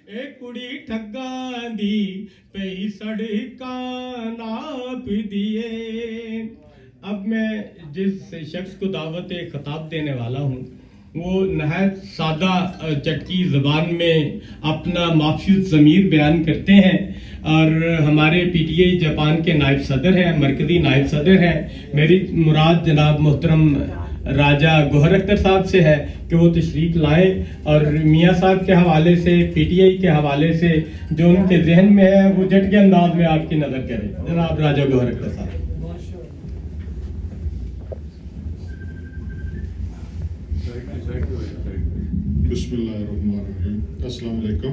एक कुड़ी ठग्गा दी पई सड़का नाप दिए। अब मैं जिस शख्स को दावत खिताब देने वाला हूँ वो नहायत सादा चटकी ज़बान में अपना माफूज ज़मीर बयान करते हैं और हमारे पीटीआई जापान के नायब सदर हैं, मरकज़ी नायब सदर हैं। मेरी मुराद जनाब मोहतरम राजा गोहर अख्तर साहब से है कि वो तशरीफ़ लाएं और मियाँ साहब के हवाले से, पीटीआई के हवाले से जो उनके जहन में है वो जट के अंदाज में आपकी नज़र करें। जनाब राजा गोहर अख्तर साहब। बिस्मिल्लाहिर्रहमानिर्रहीम। अस्सलाम वालेकुम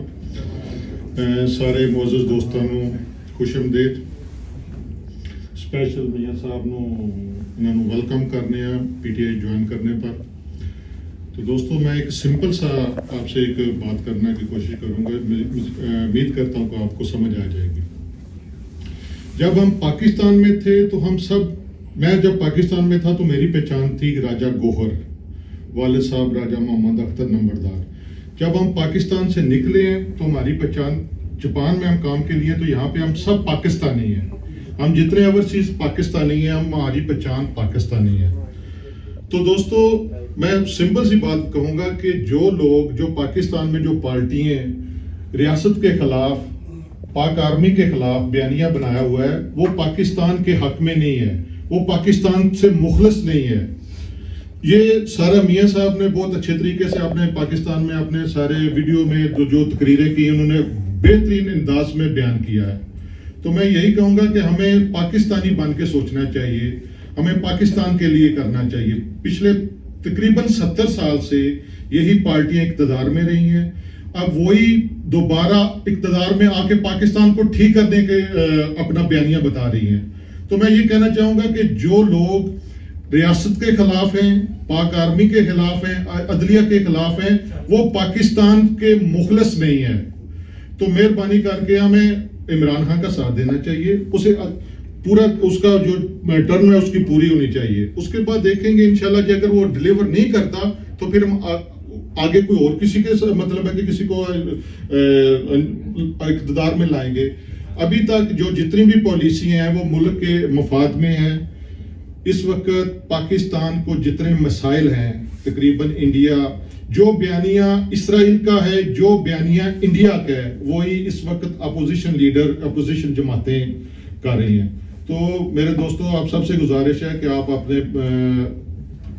सारे मोअज़्ज़ज़ दोस्तों ਨੂੰ खुशमदीद। स्पेशल मियाँ साहब इन्होंने वेलकम करने पीटीआई ज्वाइन करने पर। तो दोस्तों मैं एक सिंपल सा आपसे एक बात करने की कोशिश करूँगा, उम्मीद करता हूँ कि आपको समझ आ जाएगी। जब हम पाकिस्तान में थे तो हम सब, मैं जब पाकिस्तान में था तो मेरी पहचान थी राजा गोहर, वालिद साहब राजा मोहम्मद अख्तर नंबरदार। जब हम पाकिस्तान से निकले हैं तो हमारी पहचान, जापान में हम काम के लिए तो यहाँ पे हम सब पाकिस्तानी हैं। हम जितने ओवरसीज पाकिस्तानी हैं, हमारी पहचान पाकिस्तानी है। तो दोस्तों मैं सिंपल सी बात कहूँगा कि जो लोग, जो पाकिस्तान में जो पार्टियाँ रियासत के खिलाफ, पाक आर्मी के खिलाफ बयानिया बनाया हुआ है, वो पाकिस्तान के हक में नहीं है, वो पाकिस्तान से मुखलिस नहीं है। ये सारा मियाँ साहब ने बहुत अच्छे तरीके से अपने पाकिस्तान में अपने सारे वीडियो में जो तकरीरें की उन्होंने बेहतरीन अंदाज में बयान किया है। तो मैं यही कहूँगा कि हमें पाकिस्तानी बन के सोचना चाहिए, हमें पाकिस्तान के लिए करना चाहिए। पिछले तकरीबन 70 साल से यही पार्टियां इक़्तिदार में रही हैं, अब वही दोबारा इक़्तिदार में आके पाकिस्तान को ठीक करने के अपना बयानियां बता रही हैं। तो मैं ये कहना चाहूँगा कि जो लोग रियासत के खिलाफ हैं, पाक आर्मी के खिलाफ हैं, अदलिया के खिलाफ हैं, वो पाकिस्तान के मुखलिस नहीं है। तो मेहरबानी करके हमें इमरान खान का साथ देना चाहिए, उसे पूरा उसका जो टर्म है उसकी पूरी होनी चाहिए। उसके बाद देखेंगे इंशाल्लाह कि अगर वो डिलीवर नहीं करता तो फिर हम आगे कोई और किसी के मतलब है कि किसी को इक़्तिदार में लाएंगे। अभी तक जो जितनी भी पॉलिसियां हैं वो मुल्क के मफाद में हैं। इस वक्त पाकिस्तान को जितने मसाइल हैं, तकरीबन इंडिया, जो बयानिया इसराइल का है, जो बयानिया इंडिया का है, वही इस वक्त अपोजिशन लीडर, अपोजिशन जमातें कर रही हैं। तो मेरे दोस्तों आप सबसे गुजारिश है कि आप अपने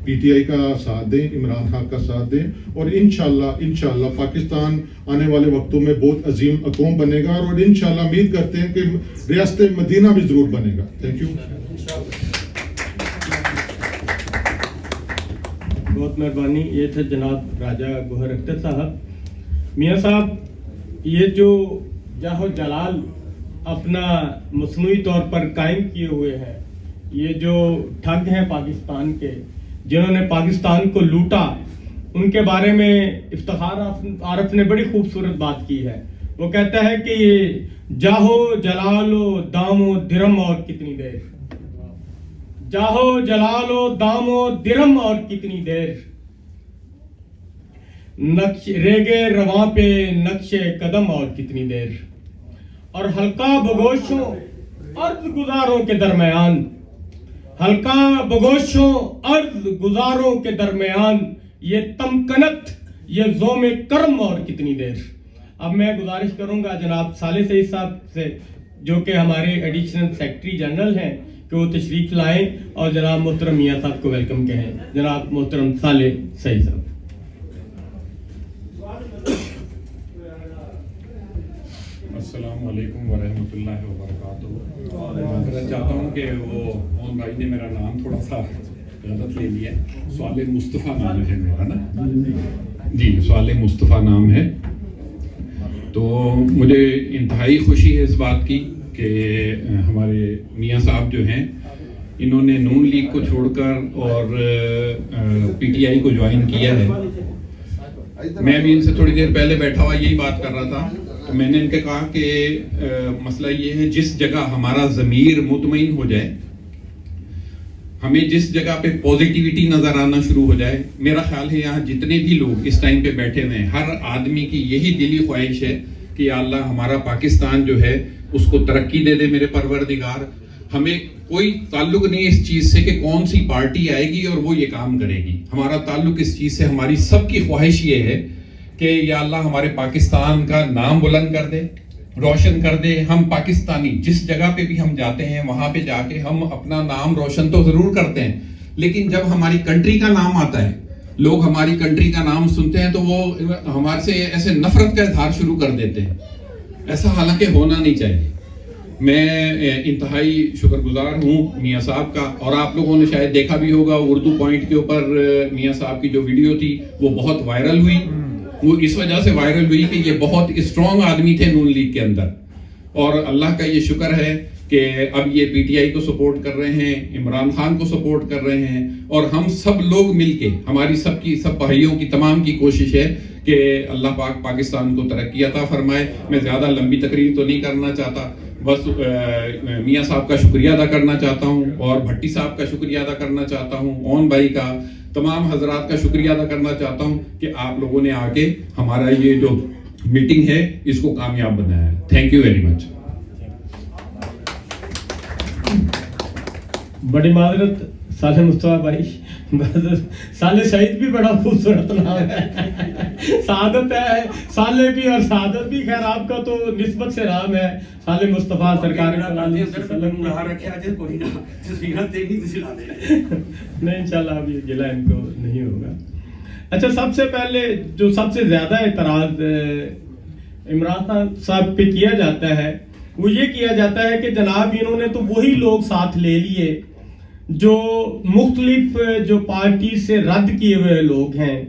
पीटीआई का साथ दें, इमरान खान का साथ दें और इंशाल्लाह पाकिस्तान आने वाले वक्तों में बहुत अजीम अक़ौम बनेगा और इंशाल्लाह उम्मीद करते हैं कि रियासत मदीना भी ज़रूर बनेगा। Thank you. बहुत मेहरबानी। ये थे जनाब राजा गोहर अख्तर साहब। मियाँ साहब, ये जो जाहो जलाल अपना मसनूई तौर पर कायम किए हुए हैं, ये जो ठग हैं पाकिस्तान के, जिन्होंने पाकिस्तान को लूटा, उनके बारे में इफ्तिखार आरफ ने बड़ी खूबसूरत बात की है। वो कहता है कि जाहो जलालो दामो दिरम और कितनी देर, जाहो जलालो दामो दिरम और कितनी देर, नक्श रेगे रवां पे नक्शे कदम और कितनी देर, और हल्का बगोशों अर्ज गुजारों के दरमियान, हल्का बगोशों अर्ज गुजारों के दरमियान, ये तमकनत ये ज़ोम कर्म और कितनी देर। अब मैं गुजारिश करूंगा जनाब साले सईद साहब से, जो कि हमारे एडिशनल सेक्रेटरी जनरल हैं, कि वो तशरीफ लाएं और जनाब मोहतरम मियाँ साहब को वेलकम कहें। जनाब मोहतरम साले सईद साहब। अस्सलाम वालेकुम वरहमतुल्लाहि वबरकातुहू। मैं चाहता हूँ कि वो मोहन भाई ने मेरा नाम थोड़ा सा गलत ले लिया। स्वाले मुस्तफ़ा नाम है मेरा ना जी, स्वाले मुस्तफ़ा नाम है। तो मुझे इंतहाई खुशी है इस बात की कि हमारे मियाँ साहब जो हैं, इन्होंने नून लीग को छोड़कर और पीटीआई को ज्वाइन किया है। मैं भी इनसे थोड़ी देर पहले बैठा हुआ यही बात कर रहा था। तो मैंने इनके कहा कि मसला ये है, जिस जगह हमारा ज़मीर मुतमईन हो जाए, हमें जिस जगह पे पॉजिटिविटी नज़र आना शुरू हो जाए, मेरा ख्याल है यहाँ जितने भी लोग इस टाइम पे बैठे हुए हैं, हर आदमी की यही दिली ख्वाहिश है کہ یا اللہ ہمارا پاکستان جو ہے اس کو ترقی دے دے میرے پروردگار. ہمیں کوئی تعلق نہیں اس چیز سے کہ کون سی پارٹی آئے گی اور وہ یہ کام کرے گی. ہمارا تعلق اس چیز سے, ہماری سب کی خواہش یہ ہے کہ یا اللہ ہمارے پاکستان کا نام بلند کر دے, روشن کر دے. ہم پاکستانی جس جگہ پہ بھی ہم جاتے ہیں وہاں پہ جا کے ہم اپنا نام روشن تو ضرور کرتے ہیں, لیکن جب ہماری کنٹری کا نام آتا ہے, لوگ ہماری کنٹری کا نام سنتے ہیں تو وہ ہمارے سے ایسے نفرت کا اظہار شروع کر دیتے ہیں. ایسا حالانکہ ہونا نہیں چاہیے. میں انتہائی شکر گزار ہوں میاں صاحب کا, اور آپ لوگوں نے شاید دیکھا بھی ہوگا اردو پوائنٹ کے اوپر میاں صاحب کی جو ویڈیو تھی وہ بہت وائرل ہوئی. وہ اس وجہ سے وائرل ہوئی کہ یہ بہت اسٹرانگ آدمی تھے نون لیگ کے اندر, اور اللہ کا یہ شکر ہے کہ اب یہ پی ٹی آئی کو سپورٹ کر رہے ہیں, عمران خان کو سپورٹ کر رہے ہیں, اور ہم سب لوگ مل کے, ہماری سب بھائیوں کی تمام کی کوشش ہے کہ اللہ پاک پاکستان کو ترقی عطا فرمائے. میں زیادہ لمبی تقریر تو نہیں کرنا چاہتا, بس میاں صاحب کا شکریہ ادا کرنا چاہتا ہوں, اور بھٹی صاحب کا شکریہ ادا کرنا چاہتا ہوں, اون بھائی کا, تمام حضرات کا شکریہ ادا کرنا چاہتا ہوں کہ آپ لوگوں نے آ کے ہمارا یہ جو میٹنگ ہے اس کو کامیاب بنایا ہے. Thank you very much. بڑی معذرت صالح مصطفیٰ بھائی, صالح سعید بھی بڑا خوبصورت نام ہے, سعادت ہے صالح بھی اور سعادت بھی. خیر آپ کا تو نسبت سے نام ہے صالح مصطفیٰ سرکار نہیں, انشاءاللہ اب یہ گلہ ان کو نہیں ہوگا. اچھا, سب سے پہلے جو سب سے زیادہ اعتراض عمران خان صاحب پہ کیا جاتا ہے وہ یہ کیا جاتا ہے کہ جناب انہوں نے تو وہی لوگ ساتھ لے لیے جو مختلف جو پارٹی سے رد کیے ہوئے لوگ ہیں,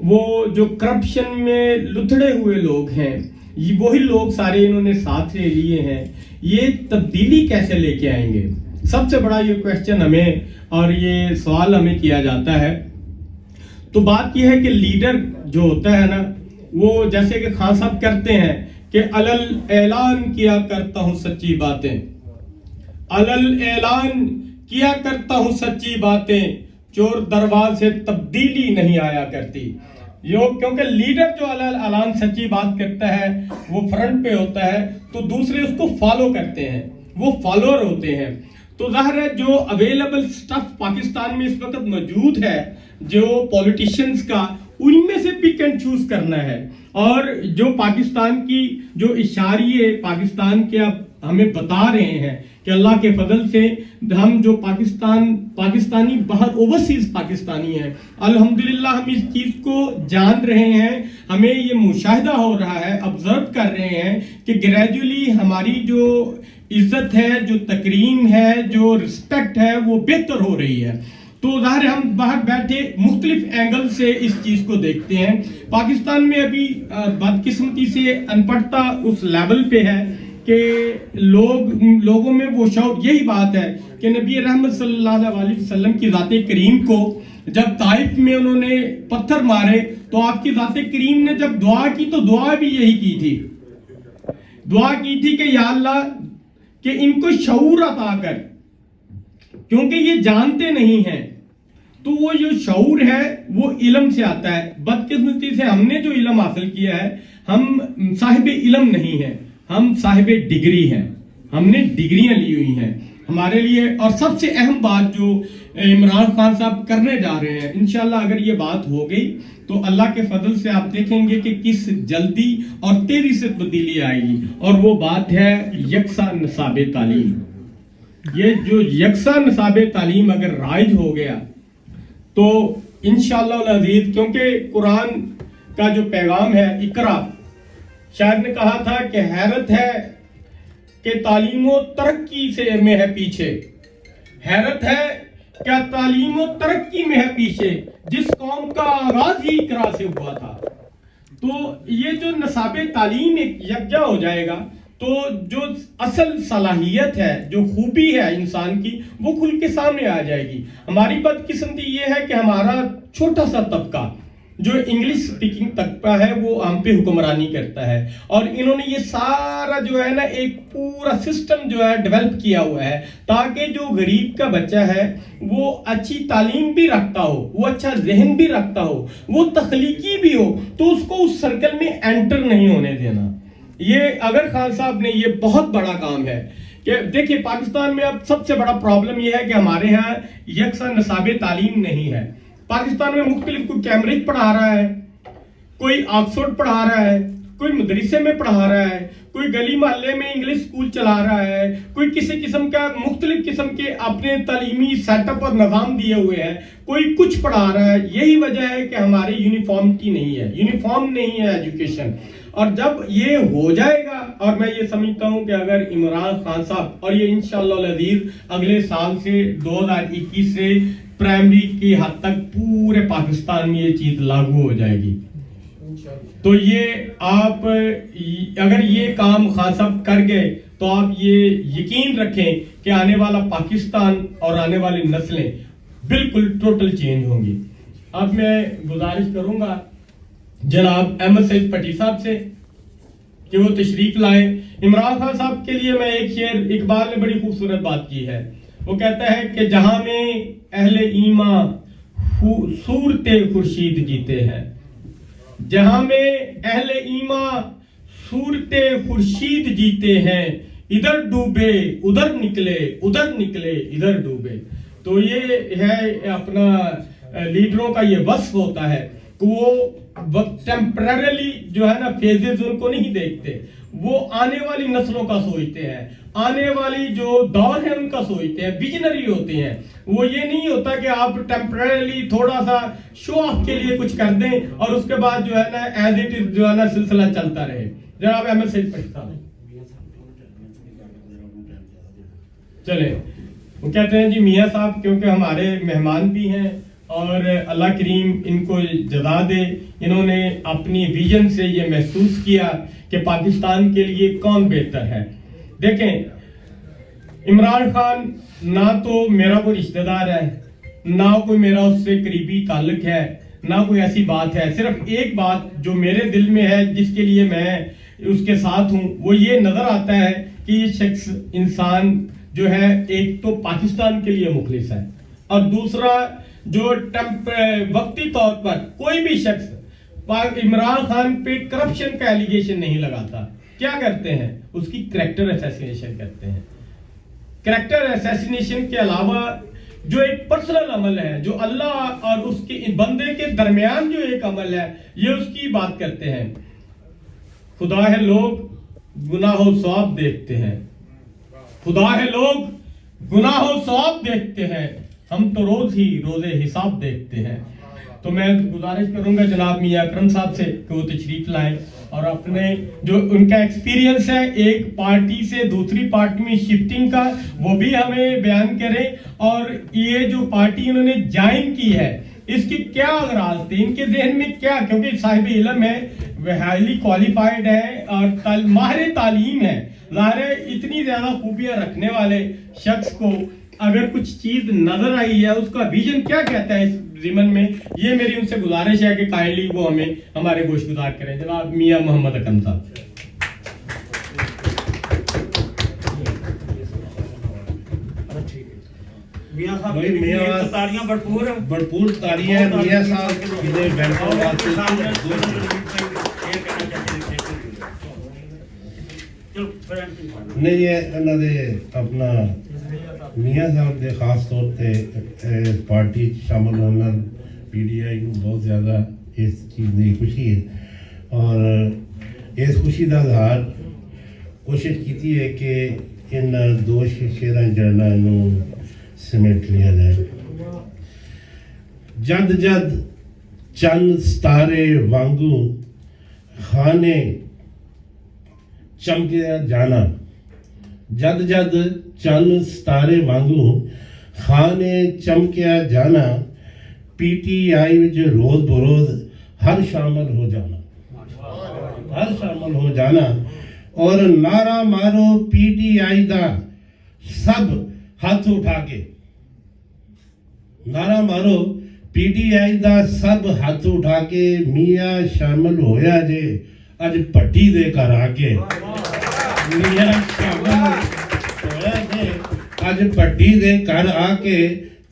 وہ جو کرپشن میں لتھڑے ہوئے لوگ ہیں, یہ وہی لوگ سارے انہوں نے ساتھ لے لیے ہیں. یہ تبدیلی کیسے لے کے آئیں گے؟ سب سے بڑا یہ کویسچن ہمیں اور یہ سوال ہمیں کیا جاتا ہے. تو بات یہ ہے کہ لیڈر جو ہوتا ہے نا, وہ جیسے کہ خان صاحب کرتے ہیں کہ علل اعلان کیا کرتا ہوں سچی باتیں, علل اعلان کیا کرتا ہوں سچی باتیں, چور دروازے تبدیلی نہیں آیا کرتی. کیونکہ لیڈر جو اعلان سچی بات کرتا ہے وہ فرنٹ پہ ہوتا ہے تو دوسرے اس کو فالو کرتے ہیں, وہ فالوور ہوتے ہیں. تو ظاہر ہے جو اویلیبل سٹف پاکستان میں اس وقت موجود ہے جو پولیٹیشنز کا, ان میں سے پک اینڈ چوز کرنا ہے. اور جو پاکستان کی جو اشاریے پاکستان کے اب ہمیں بتا رہے ہیں کہ اللہ کے فضل سے ہم جو پاکستانی باہر اوورسیز پاکستانی ہیں, الحمدللہ ہم اس چیز کو جان رہے ہیں, ہمیں یہ مشاہدہ ہو رہا ہے, آبزرو کر رہے ہیں کہ گریجولی ہماری جو عزت ہے, جو تکریم ہے, جو رسپیکٹ ہے وہ بہتر ہو رہی ہے. تو ظاہر ہم باہر بیٹھے مختلف اینگل سے اس چیز کو دیکھتے ہیں. پاکستان میں ابھی بدقسمتی سے ان پڑھتا اس لیول پہ ہے کہ لوگوں میں وہ شوق یہی بات ہے کہ نبی رحمت صلی اللہ علیہ وسلم کی ذات کریم کو جب طائف میں انہوں نے پتھر مارے تو آپ کی ذات کریم نے جب دعا کی تو دعا بھی یہی کی تھی, دعا کی تھی کہ یا اللہ کہ ان کو شعور عطا کر, کیونکہ یہ جانتے نہیں ہیں. تو وہ جو شعور ہے وہ علم سے آتا ہے. بدقسمتی سے ہم نے جو علم حاصل کیا ہے, ہم صاحب علم نہیں ہیں, ہم صاحب ڈگری ہیں, ہم نے ڈگریاں لی ہوئی ہیں ہمارے لیے. اور سب سے اہم بات جو عمران خان صاحب کرنے جا رہے ہیں, انشاءاللہ اگر یہ بات ہو گئی تو اللہ کے فضل سے آپ دیکھیں گے کہ کس جلدی اور تیزی سے تبدیلی آئے گی, اور وہ بات ہے یکساں نصاب تعلیم. یہ جو یکساں نصاب تعلیم اگر رائج ہو گیا تو انشاءاللہ العزیز, کیونکہ قرآن کا جو پیغام ہے اقرا, شاعر نے کہا تھا کہ حیرت ہے کہ تعلیم و ترقی سے میں ہے پیچھے, حیرت ہے کیا تعلیم و ترقی میں ہے پیچھے, جس قوم کا آغاز ہی اقرا سے ہوا تھا. تو یہ جو نصاب تعلیم یکجا ہو جائے گا تو جو اصل صلاحیت ہے, جو خوبی ہے انسان کی, وہ کھل کے سامنے آ جائے گی. ہماری بدقسمتی یہ ہے کہ ہمارا چھوٹا سا طبقہ جو انگلش سپیکنگ طبقہ ہے وہ ہم پہ حکمرانی کرتا ہے, اور انہوں نے یہ سارا جو ہے نا ایک پورا سسٹم جو ہے ڈیولپ کیا ہوا ہے تاکہ جو غریب کا بچہ ہے وہ اچھی تعلیم بھی رکھتا ہو, وہ اچھا ذہن بھی رکھتا ہو, وہ تخلیقی بھی ہو, تو اس کو اس سرکل میں انٹر نہیں ہونے دینا. یہ اگر خان صاحب نے، یہ بہت بڑا کام ہے کہ دیکھیے پاکستان میں اب سب سے بڑا پرابلم یہ ہے کہ ہمارے ہاں یکساں نصاب تعلیم نہیں ہے. پاکستان میں مختلف، کوئی کیمبرج پڑھا رہا ہے، کوئی آکسفورڈ پڑھا رہا ہے، کوئی مدرسے میں پڑھا رہا ہے، کوئی گلی محلے میں انگلش سکول چلا رہا ہے، کوئی کسی قسم کا مختلف قسم کے اپنے تعلیمی سیٹ اپ اور نظام دیے ہوئے ہیں، کوئی کچھ پڑھا رہا ہے. یہی وجہ ہے کہ ہماری یونیفارمٹی نہیں ہے، یونیفارم نہیں ہے ایجوکیشن. اور جب یہ ہو جائے گا، اور میں یہ سمجھتا ہوں کہ اگر عمران خان صاحب، اور یہ انشاءاللہ العزیز اگلے سال سے 2021 سے پرائمری کی حد تک پورے پاکستان میں یہ چیز لاگو ہو جائے گی، تو یہ آپ اگر یہ کام خان صاحب کر گئے تو آپ یہ یقین رکھیں کہ آنے والا پاکستان اور آنے والی نسلیں بالکل ٹوٹل چینج ہوں گی. اب میں گزارش کروں گا جناب احمد سعید پٹی صاحب سے کہ وہ تشریف لائیں. عمران خان صاحب کے لیے میں ایک شعر، اقبال نے بڑی خوبصورت بات کی ہے. وہ کہتا ہے کہ جہاں میں اہل ایمان صورت خورشید جیتے ہیں، جہاں میں اہل ایمان صورت خورشید جیتے ہیں، ادھر ڈوبے ادھر نکلے، ادھر نکلے ادھر ڈوبے. تو یہ ہے اپنا لیڈروں کا یہ وصف ہوتا ہے کہ وہ ٹیمپرریلی جو ہے نا فیزز ان کو نہیں دیکھتے، وہ آنے والی نسلوں کا سوچتے ہیں، آنے والی جو دور ہے ان کا سوچتے ہیں، ویژنری ہوتے ہیں. وہ یہ نہیں ہوتا کہ آپ ٹیمپرریلی تھوڑا سا شو آف کے لیے کچھ کر دیں اور اس کے بعد جو ہے نا ایز اٹ از جو ہے نا سلسلہ چلتا رہے. جناب احمد سعید پٹی صاحب چلیں. وہ کہتے ہیں جی میاں صاحب کیونکہ ہمارے مہمان بھی ہیں اور اللہ کریم ان کو جزا دے، انہوں نے اپنی ویژن سے یہ محسوس کیا کہ پاکستان کے لیے کون بہتر ہے. دیکھیں عمران خان نہ تو میرا کوئی رشتہ دار ہے، نہ کوئی میرا اس سے قریبی تعلق ہے، نہ کوئی ایسی بات ہے. صرف ایک بات جو میرے دل میں ہے جس کے لیے میں اس کے ساتھ ہوں، وہ یہ نظر آتا ہے کہ یہ شخص انسان جو ہے ایک تو پاکستان کے لیے مخلص ہے، اور دوسرا جو وقتی طور پر کوئی بھی شخص عمران خان پہ کرپشن کا ایلیگیشن نہیں لگاتا. کیا کرتے ہیں؟ اس کی کریکٹر اسیسینیشن کرتے ہیں. کریکٹر اسیسینیشن کے علاوہ جو ایک پرسنل عمل ہے، جو اللہ اور اس کے بندے کے درمیان جو ایک عمل ہے، یہ اس کی بات کرتے ہیں. خدا ہے لوگ گناہ و ثواب دیکھتے ہیں، خدا ہے لوگ گناہ و ثواب دیکھتے ہیں، ہم تو روز ہی روزے حساب دیکھتے ہیں. تو میں گزارش کروں گا جناب میاں اکرم صاحب سے کہ وہ تشریف لائیں اور اپنے جو ان کا ایکسپیرینس ہے ایک پارٹی سے دوسری پارٹی میں شفٹنگ کا، وہ بھی ہمیں بیان کریں، اور یہ جو پارٹی انہوں نے جوائن کی ہے اس کی کیا اغراض تھے، ان کے ذہن میں کیا، کیونکہ صاحب علم ہے، وہ ہائیلی کوالیفائڈ ہے اور ماہر تعلیم ہے. ظاہر ہے اتنی زیادہ خوبیاں رکھنے والے شخص کو اگر کچھ چیز نظر آئی ہے، اس کا ویژن کیا کہتا ہے اس ضمن میں، یہ میری ان سے گزارش ہے کہ کائنڈلی وہ ہمیں ہمارے گوش گزار کریں. جناب میاں محمد اکرم صاحب. بھرپور تاریاں میاں صاحب نہیں ہے اپنا میاں صاحب دے خاص طور تے پارٹی شامل ہونا پی ڈی آئی کو بہت زیادہ اس چیز کی خوشی ہے، اور اس خوشی کا اظہار کوشش کی ہے کہ ان دو شیراں جڑنا سمیٹ لیا جائے. جد جد چند ستارے وانگو خانے چمکیا جانا، جد جد چند ستارے وانگو خانے چمکیا جانا، پی ٹی آئی وچ روز بروز ہر شامل ہو جانا، ہر شامل ہو جانا، اور نعرہ مارو پی ٹی آئی دا سب ہاتھ اٹھا کے، نعرہ مارو پی ٹی آئی دا سب ہاتھ اٹھا کے، میاں شامل ہویا جے اج پٹی دے کر آ کے، میاں شامل ہویا جے اج پٹی دے کر آ کے،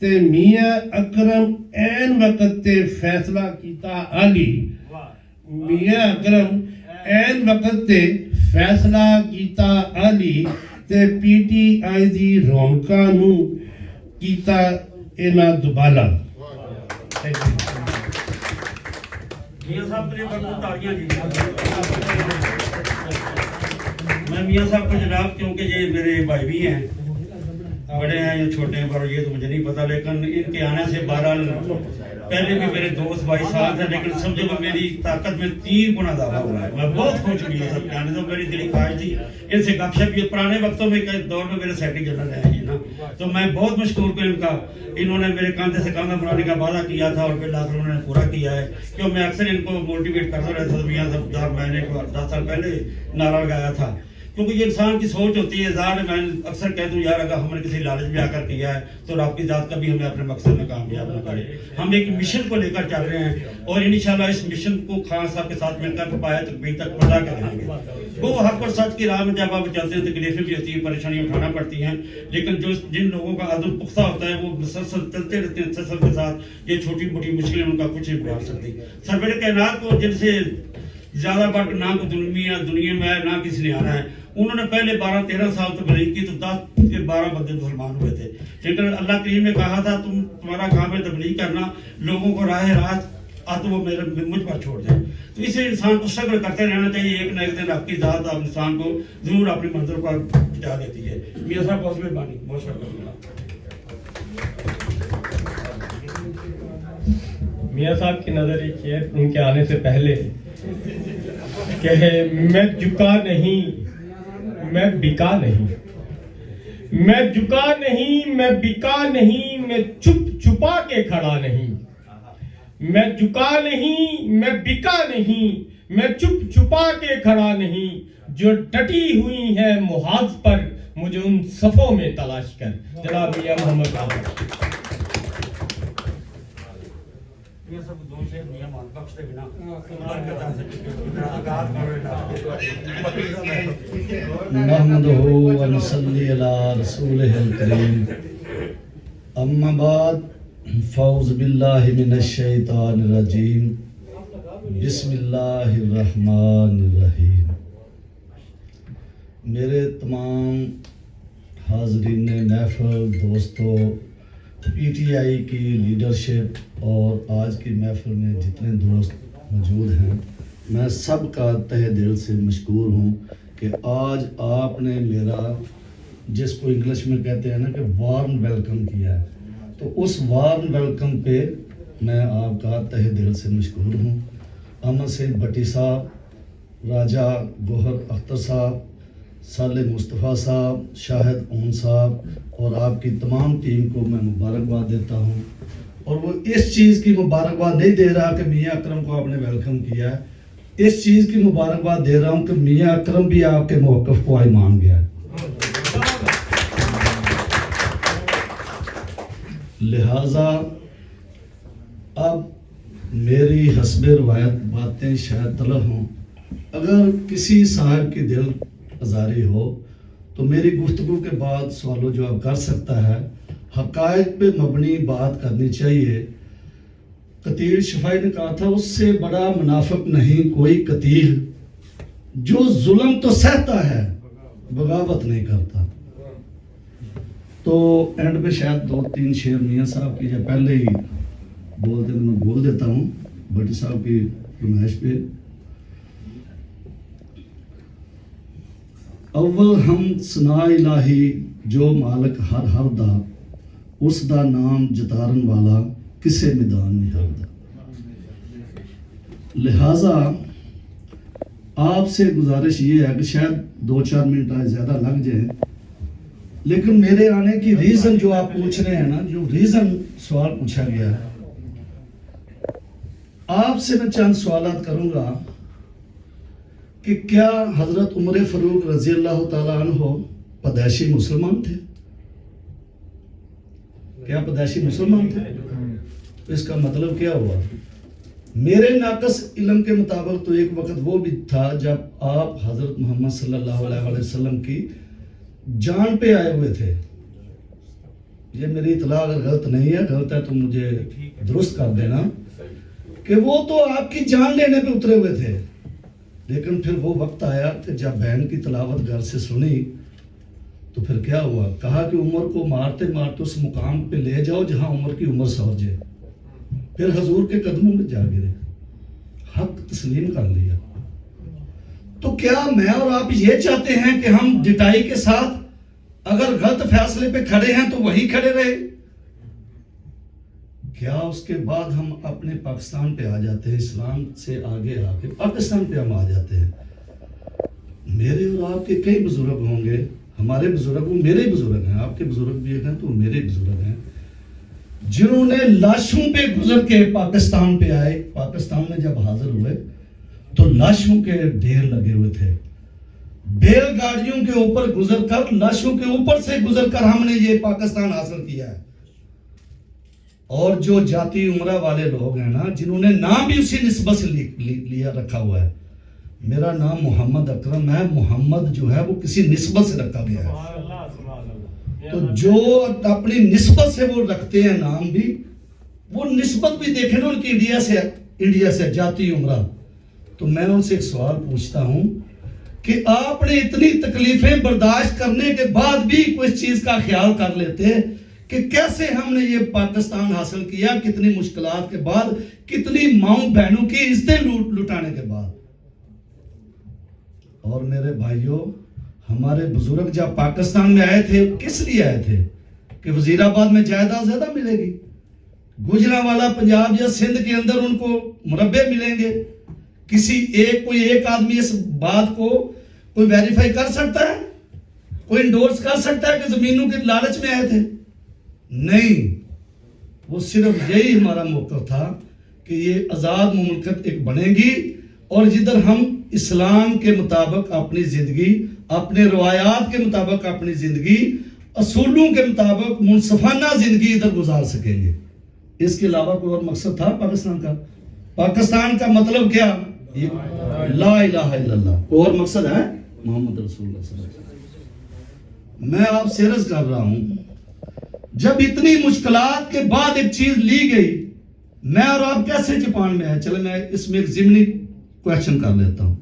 تے میاں اکرم این وقت تے فیصلہ کیتا علی، میاں اکرم این وقت تے फैसला कीता अली ते PTI दी रौनकां नूं कीता इन्हां दुबाला। मियां साहब के लिए भरपूर तालियां जी। मैं मियां साहब को जनाब, क्योंकि ये मेरे भाई भी हैं, बड़े हैं या छोटे हैं पर ये तो मुझे नहीं पता, लेकिन इनके आने से बहरहाल पहले भी मेरे दोस्त भाई साथ हैं, लेकिन समझो कि मेरी ताकत में 3 गुना इजाफा हुआ है। मैं बहुत खुश हूँ मियां साहब के आने से। मेरी दिली ख्वाहिश थी इनसे गपशप, ये पुराने वक्तों में के दौर में मेरे सेक्रेटरी जनरल हैं ये ना, तो मैं बहुत मशहूर हूँ इनका। इन्होंने मेरे कंधे से कंधा बनाने का वादा किया था और फिर आखिर उन्होंने पूरा किया है। क्यों मैं अक्सर इनको मोटिवेट करता रहता था। मियां साहब 4 महीने 10 साल पहले नारा लगाया था, क्योंकि ये इंसान की सोच होती है। ज़ाहिर मैं अक्सर कहता हूँ यार, अगर हमने किसी लालच में आकर किया है तो रब की ज़ात कभी हमें अपने मकसद में कामयाब न करे। हम एक मिशन को लेकर चल रहे हैं और इंशाल्लाह इस मिशन को खान साहब के साथ मिलकर पाया तक तक पूरा करेंगे। वो हक और सच की राह में जब आप चलते हैं तकलीफें भी होती हैं, परेशानियाँ उठाना पड़ती हैं, लेकिन जो जिन लोगों का अज़्म पुख्ता होता है वो मुसलसल चलते रहते हैं तसल्सल के साथ। ये छोटी मोटी मुश्किलें उनका कुछ नहीं बिगाड़ सकती। सरवर कायनात को जिनसे ज़्यादा बढ़ ना को दुनिया में ना किसी ने आना है, उन्होंने पहले 12-13 साल तबलीग की तो 10 के 12 बंदे मुसलमान हुए थे। लेकिन अल्लाह करीम ने कहा था तुम्हारा काम है तबलीग करना, लोगों को राह रास्त तो वो मुझ पर छोड़ दें। तो इसे इंसान को स्ट्रगल करते रहना चाहिए। एक ना एक दिन आपकी ज़ात आप इंसान को जरूर अपनी मंजिल पर पहुंचा देती है। मियां साहब बहुत मेहरबानी, बहुत शुक्रिया। मियां साहब की नजर एक शेर उनके आने से पहले कि मैं झुका नहीं, मैं बिका नहीं, मैं झुका नहीं, मैं बिका नहीं, मैं छुप छुपा के खड़ा नहीं, मैं झुका नहीं, मैं बिका नहीं, मैं चुप छुपा के खड़ा नहीं, जो डटी हुई है मुहाज पर मुझे उन सफों में तलाश कर। जनाब मियां मोहम्मद आजम। ये सब दो से मियां मान बख्श दे बिना बरकत आ सके। इतना आगाज कर रहे नहमदुहु व नसल्ली अला रसूलिहिल करीम। अम्मा बाद फ़ौज़ बिल्लाहि मिनश शैतानिर रजीम। बिस्मिल्लाहिर रहमानिर रहीम। मेरे तमाम हाज़रीन महफ़िल, दोस्तों, PTI की लीडरशिप और आज की महफ़िल में जितने दोस्त मौजूद हैं, मैं सब का तहे दिल से मशकूर हूँ कि आज आपने मेरा, जिसको इंग्लिश में कहते हैं ना कि वार्म वेलकम किया है, तो उस वार्म वेलकम पे मैं आपका तहे दिल से मशकूर हूँ। अहमद सईद भट्टी साहब, राजा गोहर अख्तर साहब, साले मुस्तफ़ा साहब, शाहिद ओन साहब और आपकी तमाम टीम को मैं मुबारकबाद देता हूँ। और वो इस चीज़ की मुबारकबाद नहीं दे रहा कि मियां अकरम को आपने वेलकम किया है, इस चीज़ की मुबारकबाद दे रहा हूँ कि मियां अकरम भी आपके मौक़िफ़ को आज मान गया है। लिहाजा अब मेरी हस्बे रवायत बातें शायद तलब हों, अगर किसी साहब की दिल आज़ारी हो तो मेरी गुफ्तगू के बाद सवालों जवाब कर सकता है। हक़ाइक़ पे मबनी बात करनी चाहिए। कतील शफ़ाई ने कहा था उससे बड़ा मुनाफिक नहीं कोई कतील, जो जुल्म तो सहता है बगावत नहीं करता। तो एंड पे शायद 2-3 शेर मियां साहब की या पहले ही बोलते मैं बोल देता हूँ भट्टी साहब की फरमाइश पे। अव्वल हम सना इलाही जो मालिक हर दा, उस दा नाम जतारन वाला किसे मैदान नहीं हारदा। लिहाजा आपसे गुजारिश ये है कि शायद 2-4 मिनट आज ज़्यादा लग जाए, लेकिन मेरे आने की रीज़न जो आप पूछ रहे हैं ना, जो रीज़न सवाल पूछा गया है, आपसे मैं चंद सवालात करूँगा कि क्या हज़रत उमर फ़ारूक रज़ी अल्लाह ताला अन्हो पैदाइशी मुसलमान थे? क्या पैदाइशी मुसलमान थे? तो इसका मतलब क्या हुआ? मेरे नाकस इल्म के मुताबिक तो एक वक्त वो भी था जब आप हज़रत मोहम्मद सल्लल्लाहु अलैहि वसल्लम की जान पे आए हुए थे। ये मेरी इतला अगर गलत नहीं है, गलत है तो मुझे दुरुस्त कर देना, कि वो तो आपकी जान लेने पे उतरे हुए थे। لیکن پھر وہ وقت آیا کہ جب بہن کی تلاوت گھر سے سنی تو پھر کیا ہوا؟ کہا کہ عمر کو مارتے مارتے اس مقام پہ لے جاؤ جہاں عمر کی عمر سور جائے. پھر حضور کے قدموں میں جا گرے, حق تسلیم کر لیا. تو کیا میں اور آپ یہ چاہتے ہیں کہ ہم ڈٹائی کے ساتھ اگر غلط فیصلے پہ کھڑے ہیں تو وہی کھڑے رہے؟ کیا اس کے بعد ہم اپنے پاکستان پہ آ جاتے ہیں, اسلام سے آگے آ کے پاکستان پہ ہم آ جاتے ہیں. میرے اور آپ کے کئی بزرگ ہوں گے, ہمارے بزرگ, وہ میرے بزرگ ہیں, آپ کے بزرگ بھی ہیں تو وہ میرے بزرگ ہیں, جنہوں نے لاشوں پہ گزر کے پاکستان پہ آئے. پاکستان میں جب حاضر ہوئے تو لاشوں کے ڈھیر لگے ہوئے تھے. بیل گاڑیوں کے اوپر گزر کر, لاشوں کے اوپر سے گزر کر ہم نے یہ پاکستان حاصل کیا ہے. اور جو جاتی عمرہ والے لوگ ہیں نا, جنہوں نے نام بھی اسی نسبت سے لیا رکھا ہوا ہے. میرا نام محمد اکرم ہے, محمد جو ہے وہ کسی نسبت سے رکھا گیا ہے. تو جو اپنی نسبت سے وہ رکھتے ہیں نام بھی, وہ نسبت بھی دیکھیں نا ان کی انڈیا سے جاتی عمرہ. تو میں ان سے ایک سوال پوچھتا ہوں کہ آپ نے اتنی تکلیفیں برداشت کرنے کے بعد بھی کوئی چیز کا خیال کر لیتے ہیں کہ کیسے ہم نے یہ پاکستان حاصل کیا, کتنی مشکلات کے بعد, کتنی ماؤں بہنوں کی عزتیں لٹانے کے بعد. اور میرے بھائیوں, ہمارے بزرگ جب پاکستان میں آئے تھے کس لیے آئے تھے؟ کہ وزیر آباد میں جائیداد زیادہ ملے گی, گجرانوالہ پنجاب یا سندھ کے اندر ان کو مربع ملیں گے. کوئی ایک آدمی اس بات کو کوئی ویریفائی کر سکتا ہے, کوئی انڈورس کر سکتا ہے کہ زمینوں کے لالچ میں آئے تھے؟ نہیں. وہ صرف یہی ہمارا موقف تھا کہ یہ آزاد مملکت ایک بنے گی, اور جدھر ہم اسلام کے مطابق اپنی زندگی, اپنے روایات کے مطابق اپنی زندگی, اصولوں کے مطابق منصفانہ زندگی ادھر گزار سکیں گے. اس کے علاوہ کوئی اور مقصد تھا پاکستان کا؟ پاکستان کا مطلب کیا؟ لا الہ الا اللہ. کوئی اور مقصد ہے؟ محمد رسول اللہ صلی اللہ علیہ وسلم. میں آپ سے عرض کر رہا ہوں, جب اتنی مشکلات کے بعد ایک چیز لی گئی, میں اور آپ کیسے جاپان میں آئے؟ چلے میں اس میں ایک ضمنی کویسچن کر لیتا ہوں.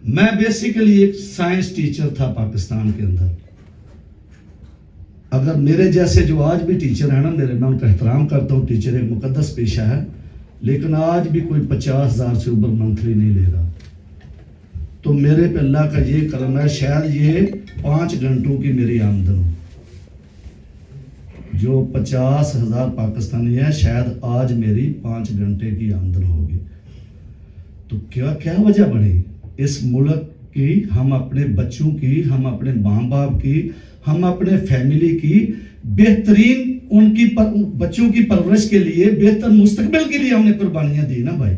میں بیسیکلی ایک سائنس ٹیچر تھا پاکستان کے اندر. اگر میرے جیسے جو آج بھی ٹیچر ہیں نا, میں ان کا احترام کرتا ہوں, ٹیچر ایک مقدس پیشہ ہے, لیکن آج بھی کوئی 50,000 سے اوپر منتھلی نہیں لے رہا. تو میرے پہ اللہ کا یہ کرم ہے, شاید یہ 5 گھنٹوں کی میری آمدن ہو. جو 50,000 پاکستانی ہیں, شاید آج میری 5 گھنٹے کی آمدن ہوگی. تو کیا وجہ بنی اس ملک کی؟ ہم اپنے بچوں کی, ہم اپنے ماں باپ کی, ہم اپنے فیملی کی بہترین, ان کی بچوں کی پرورش کے لیے, بہتر مستقبل کے لیے ہم نے قربانیاں دی نا بھائی.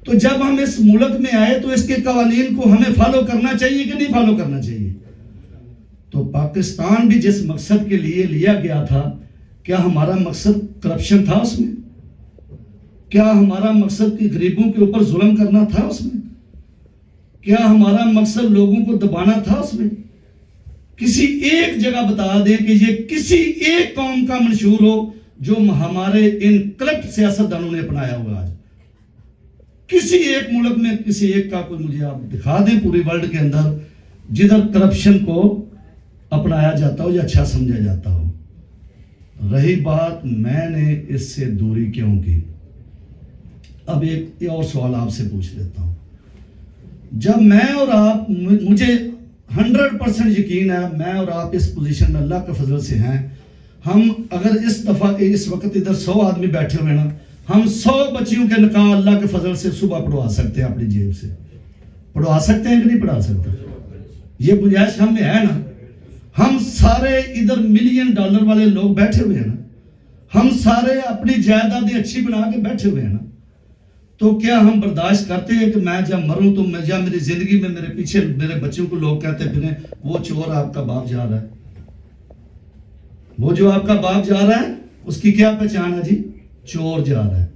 تو جب ہم اس ملک میں آئے تو اس کے قوانین کو ہمیں فالو کرنا چاہیے کہ نہیں فالو کرنا چاہیے؟ تو پاکستان بھی جس مقصد کے لیے لیا گیا تھا, کیا ہمارا مقصد کرپشن تھا اس میں؟ کیا ہمارا مقصد کہ غریبوں کے اوپر ظلم کرنا تھا اس میں؟ کیا ہمارا مقصد لوگوں کو دبانا تھا اس میں؟ کسی ایک جگہ بتا دیں کہ یہ کسی ایک قوم کا منشور ہو جو ہمارے ان کرپٹ سیاستدانوں نے اپنایا ہوا آج. کسی ایک ملک میں کسی ایک کا کوئی مجھے آپ دکھا دیں پوری ورلڈ کے اندر جدھر کرپشن کو اپنایا جاتا ہو یا اچھا سمجھا جاتا ہو. رہی بات میں نے اس سے دوری کیوں کی, اب ایک اور سوال آپ سے پوچھ لیتا ہوں. جب میں اور آپ, مجھے 100% یقین ہے میں اور آپ اس پوزیشن میں اللہ کے فضل سے ہیں. ہم اگر اس وقت ادھر 100 آدمی بیٹھے ہوئے نا, ہم 100 بچیوں کے نکاح اللہ کے فضل سے صبح پڑھوا سکتے ہیں, اپنی جیب سے پڑھوا سکتے ہیں کہ نہیں پڑھا سکتے؟ یہ گنجائش ہم میں ہے نا. ہم سارے ادھر $1 ملین والے لوگ بیٹھے ہوئے ہیں نا, ہم سارے اپنی جائیدادیں اچھی بنا کے بیٹھے ہوئے ہیں نا. تو کیا ہم برداشت کرتے ہیں کہ میں جب مروں تو یا میری زندگی میں میرے پیچھے میرے بچوں کو لوگ کہتے پھریں وہ چور آپ کا باپ جا رہا ہے, وہ جو آپ کا باپ جا رہا ہے اس کی کیا پہچان ہے جی؟ چور جا رہا ہے.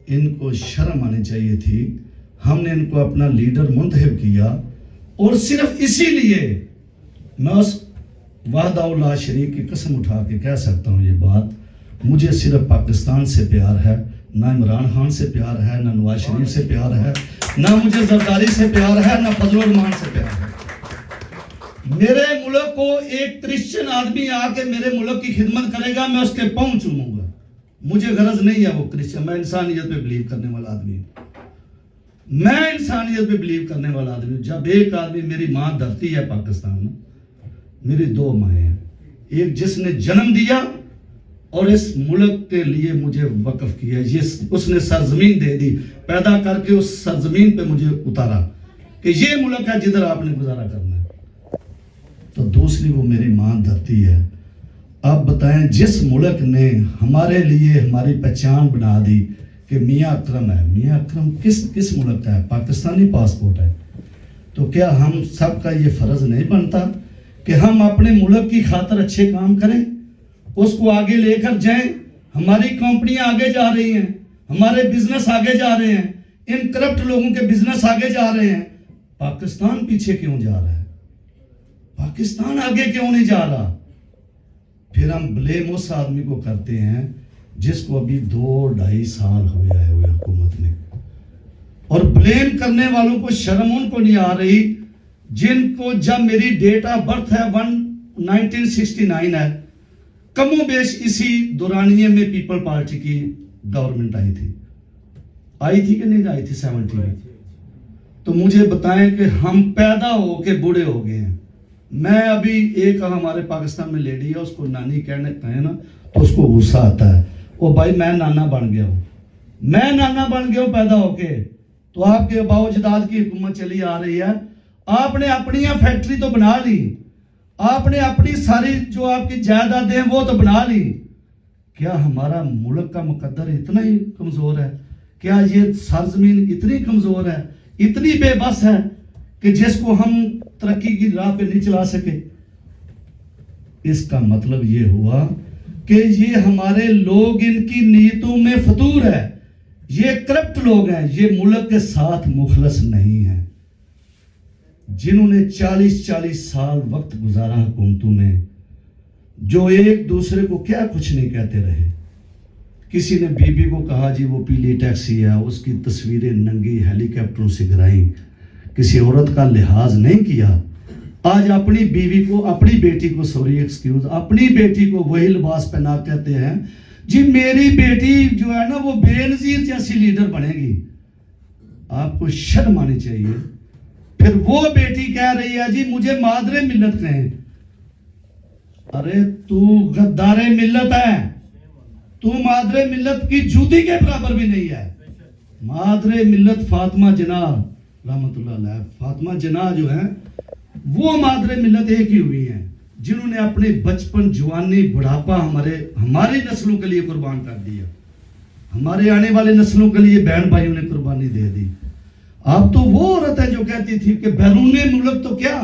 ان کو شرم آنی چاہیے تھی. ہم نے ان کو اپنا لیڈر منتخب کیا, اور صرف اسی لیے میں اس وحدہ اللہ شریک کی قسم اٹھا کے کہہ سکتا ہوں یہ بات, مجھے صرف پاکستان سے پیار ہے, ना इमरान खान से प्यार है, ना नवाज शरीफ से प्यार है, ना मुझे जरदारी से प्यार है, ना फजल रहमान से प्यार है। मेरे मुल्क को एक क्रिश्चियन आदमी आके मेरे मुल्क की खिदमत करेगा, मैं उसके पाँव चूमूंगा। मुझे गरज नहीं है वो क्रिश्चियन, मैं इंसानियत पे बिलीव करने वाला आदमी हूँ। मैं इंसानियत पे बिलीव करने वाला आदमी हूँ। जब एक आदमी, मेरी माँ धरती है पाकिस्तान में, मेरी 2 माएँ हैं, एक जिसने जन्म दिया और इस मुल्क के लिए मुझे वक्फ किया, ये उसने सरजमीन दे दी, पैदा करके उस सरजमीन पे मुझे उतारा कि ये मुल्क है जिधर आपने गुजारा करना है। तो दूसरी वो मेरी माँ धरती है। अब बताएं, जिस मुल्क ने हमारे लिए हमारी पहचान बना दी कि मियाँ अकरम है, मियाँ अकरम किस मुल्क का है? पाकिस्तानी पासपोर्ट है। तो क्या हम सब का ये फ़र्ज़ नहीं बनता कि हम अपने मुल्क की खातिर अच्छे काम करें, उसको आगे लेकर जाएं? हमारी कंपनियां आगे जा रही हैं, हमारे बिजनेस आगे जा रहे हैं, इन करप्ट लोगों के बिजनेस आगे जा रहे हैं, पाकिस्तान पीछे क्यों जा रहा है? पाकिस्तान आगे क्यों नहीं जा रहा? फिर हम ब्लेम उस आदमी को करते हैं जिसको अभी 2-2.5 साल हो गया है हुकूमत में, और ब्लेम करने वालों को शर्म उनको नहीं आ रही जिनको, जब मेरी डेट ऑफ बर्थ है 1969 है, कमो बेश इसी दौरानिये में पीपल पार्टी की गवर्नमेंट आई थी कि नहीं आई थी 70 में। तो मुझे बताएं कि हम पैदा हो के बूढ़े हो गए हैं। मैं अभी, एक हमारे पाकिस्तान में लेडी है, उसको नानी कहे ना तो उसको गुस्सा आता है, ओ भाई मैं नाना बन गया हूँ, मैं नाना बन गया हूँ पैदा होके। तो आपके अबाओ जदाद की हुकूमत चली आ रही है, आपने अपनी फैक्ट्री तो बना ली, आपने अपनी सारी जो आपकी जायदादें हैं वो तो बना ली। क्या हमारा मुल्क का मुकद्दर इतना ही कमजोर है? क्या ये सरजमीन इतनी कमजोर है, इतनी बेबस है कि जिसको हम तरक्की की राह पे नहीं चला सके? इसका मतलब ये हुआ कि ये हमारे लोग, इनकी नीयतों में फतूर है, ये करप्ट लोग हैं, ये मुल्क के साथ मुखलस नहीं है। जिन्होंने 40-40 साल वक्त गुजारा हुकूमतों में, जो एक दूसरे को क्या कुछ नहीं कहते रहे। किसी ने बीबी को कहा जी वो पीली टैक्सी है, उसकी तस्वीरें नंगी हेलीकॉप्टरों से गिराई, किसी औरत का लिहाज नहीं किया। आज अपनी बीवी को, अपनी बेटी को, सॉरी एक्सक्यूज, अपनी बेटी को वही लिबास पहना कहते हैं जी मेरी बेटी जो है ना वो बेनजीर जैसी लीडर बनेगी। आपको शर्म आनी चाहिए। फिर वो बेटी कह रही है जी मुझे मादरे मिल्लत कहें। अरे तू गद्दारे मिल्लत है, तू मादरे मिल्लत की जूती के बराबर भी नहीं है। मादरे मिल्लत फातिमा जिन्ना रहमतुल्लाह अलैह, फातिमा जिन्ना जो है वो मादरे मिल्लत एक ही हुई हैं, जिन्होंने अपने बचपन, जवानी, बुढ़ापा हमारी नस्लों के लिए कुर्बान कर दिया। हमारे आने वाले नस्लों के लिए बहन भाइयों ने कुर्बानी दे दी। आप तो वो औरत है जो कहती थी कि बैरूने मुल्क तो क्या,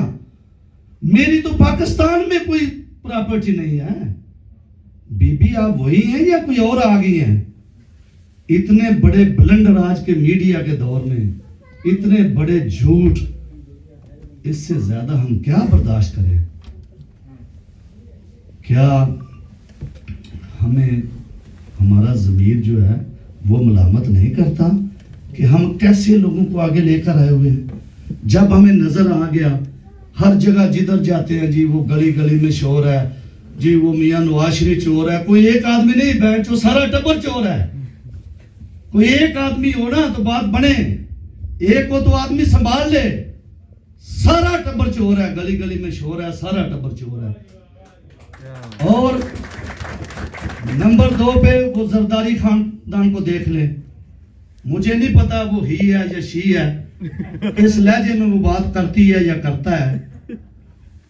मेरी तो पाकिस्तान में कोई प्रॉपर्टी नहीं है। बीबी आप वही हैं या कोई और आ गई हैं? इतने बड़े ब्लंडर आज के मीडिया के दौर में, इतने बड़े झूठ, इससे ज्यादा हम क्या बर्दाश्त करें? क्या हमें हमारा ज़मीर जो है वो मलामत नहीं करता कि हम कैसे लोगों को आगे लेकर आए हुए हैं? जब हमें नजर आ गया हर जगह जिधर जाते हैं जी वो गली गली में शोर है जी, वो मियां नवाज शरीफ चोर है। कोई एक आदमी नहीं, बैंक चो सारा टब्बर चोर है। कोई एक आदमी हो ना तो बात बने, एक को तो आदमी संभाल ले, सारा टब्बर चोर है, गली गली में शोर है, सारा टब्बर चोर है। और नंबर 2 पे वो जरदारी खानदान को देख ले, मुझे नहीं पता वो ही है या शी है, किस लहजे में वो बात करती है या करता है।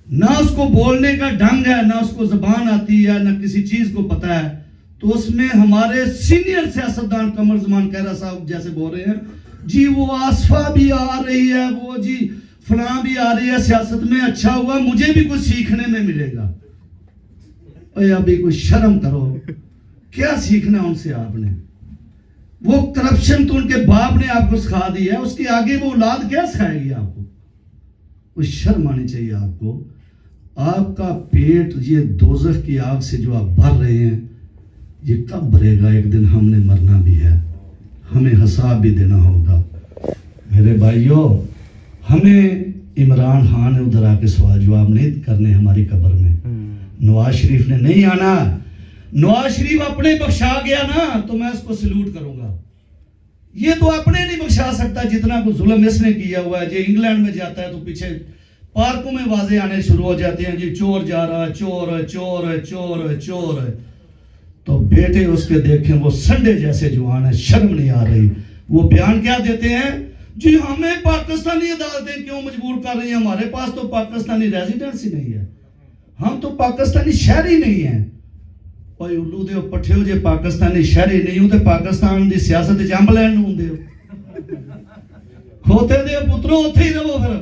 ना उसको बोलने का ढंग है, ना उसको जबान आती है, ना किसी चीज को पता है। तो उसमें हमारे सीनियर सियासतदान कमर जमान कहरा साहब जैसे बोल रहे हैं जी वो आसफा भी आ रही है, वो जी फलां भी आ रही है सियासत में, अच्छा हुआ मुझे भी कुछ सीखने में मिलेगा। अभी कोई शर्म करो, क्या सीखना उनसे आपने? वो करप्शन तो उनके बाप ने आपको सिखा दी है, उसके आगे वो औलाद क्या सिखाएगी आपको? कोई शर्म आनी चाहिए आपको। आपका पेट ये दोज़ख की आग से जो आप भर रहे हैं, ये कब भरेगा? एक दिन हमने मरना भी है। हमें हिसाब भी देना होगा। मेरे भाइयों, हमें इमरान खान ने उधर आके सवाल जवाब नहीं करने हमारी कब्र में। नवाज शरीफ ने नहीं आना। नवाज शरीफ अपने बख्शा गया ना तो मैं इसको सल्यूट करूंगा। ये तो अपने नहीं बख्शा सकता जितना को जुल्म इसने किया हुआ है। ये इंग्लैंड में जाता है तो पीछे पार्कों में वाजे आने शुरू हो जाते हैं, जी चोर जा रहा है, चोर है, चोर है, चोर है, चोर है। तो बेटे उसके देखें वो संडे जैसे जवान है, शर्म नहीं आ रही। वो बयान क्या देते हैं, जी हमें पाकिस्तानी अदालतें क्यों मजबूर कर रही हैं, हमारे पास तो पाकिस्तानी रेजिडेंसी नहीं है, हम तो पाकिस्तानी शहरी नहीं है। भाई उल्लू दे पट्ठे जे पाकिस्तानी शहरी नहीं हो तो पाकिस्तान की सियासत च अंब लैन होंदे हो, खोते दे पुत्रों उत्थे ही रहो। फिर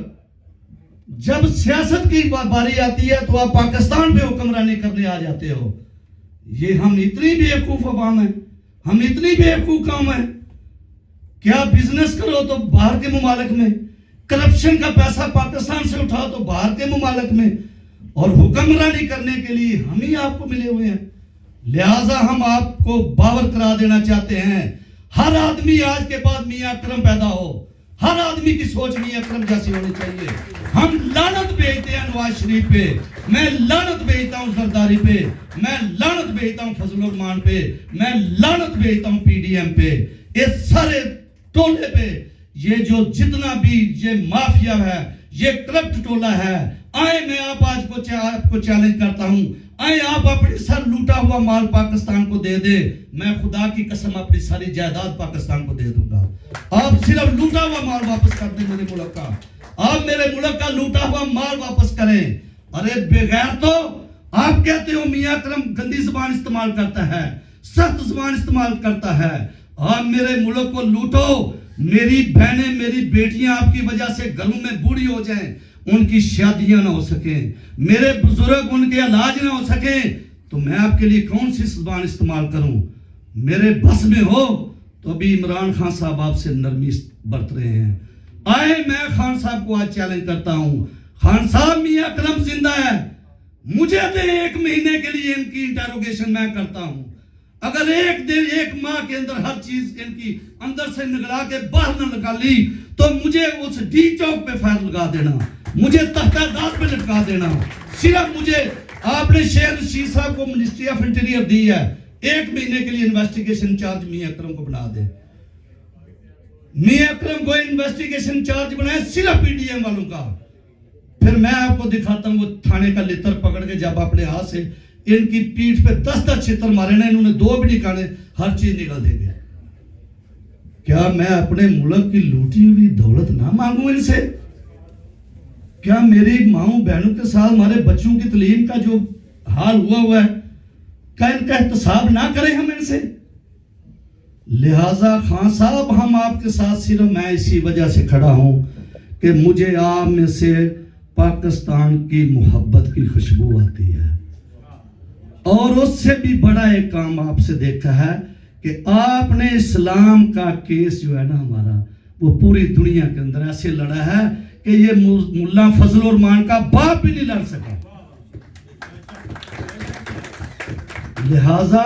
जब सियासत की बारी आती है तो आप पाकिस्तान पे हुक्मरानी करने आ जाते हो। ये हम इतनी बेवकूफ अवाम है, हम इतनी बेवकूफ कौम है। क्या बिजनेस करो तो बाहर के मुमालिक में, करप्शन का पैसा पाकिस्तान से उठाओ तो बाहर के मुमालिक में, और हुक्मरानी करने के लिए हम ही आपको मिले हुए हैं। लिहाजा हम आपको बावर करा देना चाहते हैं, हर आदमी आज के बाद मियां अकरम पैदा हो, हर आदमी की सोच मियां अकरम जैसी होनी चाहिए। हम लानत भेजते हैं नवाज शरीफ पे, मैं लानत भेजता हूं जरदारी पे, मैं लानत भेजता हूं फजल रहमान पे, मैं लानत भेजता हूं PDM पे, ये सारे टोले पे। ये जो जितना भी ये माफिया है, ये करप्ट टोला है, आए मैं आपको चैलेंज करता हूं, आए आप अपनी सर लूटा हुआ माल पाकिस्तान को दे दे, मैं खुदा की कसम अपनी सारी जायदाद पाकिस्तान को दे दूंगा। आप सिर्फ लूटा हुआ माल वापस कर दें मेरे मुल्क का, आप मेरे मुल्क का लूटा हुआ माल वापस करें। अरे बगैर तो आप कहते हो मियां अकरम गंदी जुबान इस्तेमाल करता है, सख्त जुबान इस्तेमाल करता है। आप मेरे मुल्क को लूटो, मेरी बहनें मेरी बेटियां आपकी वजह से घरों में बूढ़ी हो जाएं, उनकी शादियां ना हो सके, मेरे बुजुर्ग उनके इलाज ना हो सके, तो मैं आपके लिए कौन सी जुबान इस्तेमाल करूं? मेरे बस में हो तो अभी इमरान खान साहब आपसे नरमी बरत रहे हैं। आए मैं खान साहब को आज चैलेंज करता हूं, खान साहब मियां अकरम जिंदा है, मुझे दे 1 महीने के लिए इनकी इंटरोगेशन मैं करता हूं। अगर 1 दिन 1 माह के अंदर हर चीज इनकी अंदर से निगला के बाहर न निकाली तो मुझे उस डी चौक पे फायर लगा देना, मुझे तख्तादार पे लटका देना। सिर्फ मुझे आपने शेर रशीद साहब को मिनिस्ट्री ऑफ इंटीरियर दी है, 1 महीने के लिए इन्वेस्टिगेशन चार्ज मियां अकरम को बना दे। मियां अकरम को इन्वेस्टिगेशन चार्ज बनाए सिर्फ PDM वालों का। फिर मैं आपको दिखाता हूं वो थाने का लितर पकड़ के जब अपने हाथ से इनकी पीठ पे 10-10 छितर मारे ना, इन्होंने 2 भी नहीं खाने, हर चीज निकल देंगे। क्या मैं अपने मुल्क की लूटी हुई दौलत ना मांगू इनसे? क्या मेरी माओ बहनों के साथ हमारे बच्चों की तालीम का जो हाल हुआ है, क्या इनका एहतसाब ना करें हम इनसे? लिहाजा खान साहब हम आपके साथ सिर्फ मैं इसी वजह से खड़ा हूं कि मुझे आप में से पाकिस्तान की मोहब्बत की खुशबू आती है, और उससे भी बड़ा एक काम आपसे देखा है कि आपने इस्लाम का केस जो है ना हमारा, वो पूरी दुनिया के अंदर ऐसे लड़ा है कि ये मुल्ला फजल रहमान का बाप भी नहीं लड़ सका। लिहाजा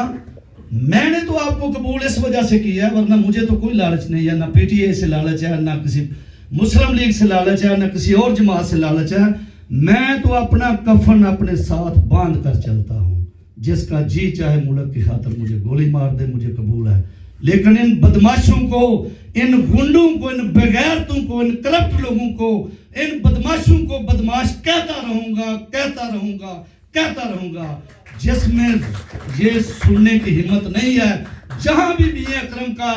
मैंने तो आपको कबूल इस वजह से किया, वरना मुझे तो कोई लालच नहीं है, ना PTI से लालच है, ना किसी मुस्लिम लीग से लालच है, ना किसी और जमात से लालच है। मैं तो अपना कफन अपने साथ बांध कर चलता हूं, जिसका जी चाहे मुल्क की खातिर मुझे गोली मार दे, मुझे कबूल है। लेकिन इन बदमाशों को, इन गुंडों को, इन बेगैरतों को, इन करप्ट लोगों को, इन बदमाशों को बदमाश कहता रहूंगा, कहता रहूंगा, कहता रहूंगा। जिसमें ये सुनने की हिम्मत नहीं है, जहां भी मियां अकरम का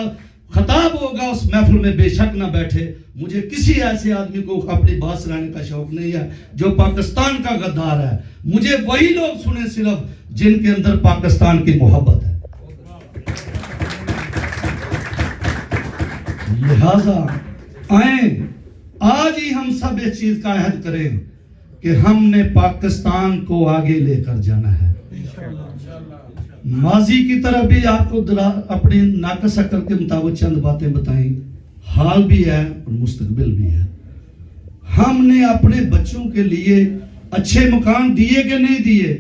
खिताब होगा उस महफिल में बेशक ना बैठे। मुझे किसी ऐसे आदमी को अपनी बात सुनाने का शौक नहीं है जो पाकिस्तान का गद्दार है। मुझे वही लोग सुने सिर्फ जिनके अंदर पाकिस्तान की मोहब्बत है। लिहाजा आए आज ही हम सब इस चीज का अहद करें कि हमने पाकिस्तान को आगे लेकर जाना है। माजी की तरह भी आपको अपनी नाकस अकल के मुताबिक चंद बातें बताई, हाल भी है और मुस्तकबिल भी है। हमने अपने बच्चों के लिए अच्छे मकान दिए कि नहीं दिए?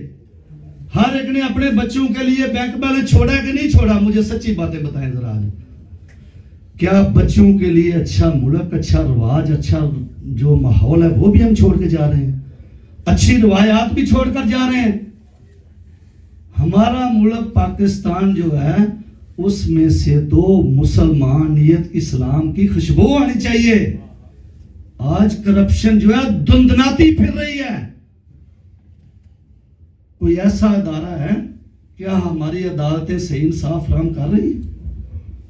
हर एक ने अपने बच्चों के लिए बैंक बैलेंस छोड़ा कि नहीं छोड़ा? मुझे सच्ची बातें बताएं जरा। आज क्या बच्चों के लिए अच्छा मुल्क, अच्छा रिवाज, अच्छा जो माहौल है वो भी हम छोड़ के जा रहे हैं, अच्छी रिवायात भी छोड़ कर जा रहे हैं। हमारा मुल्क पाकिस्तान जो है उसमें से तो मुसलमानियत इस्लाम की खुशबू आनी चाहिए। आज करप्शन जो है धुंधनाती फिर रही है। कोई ऐसा अदारा है, क्या हमारी अदालतें सही इंसाफ फराहम कर रही है?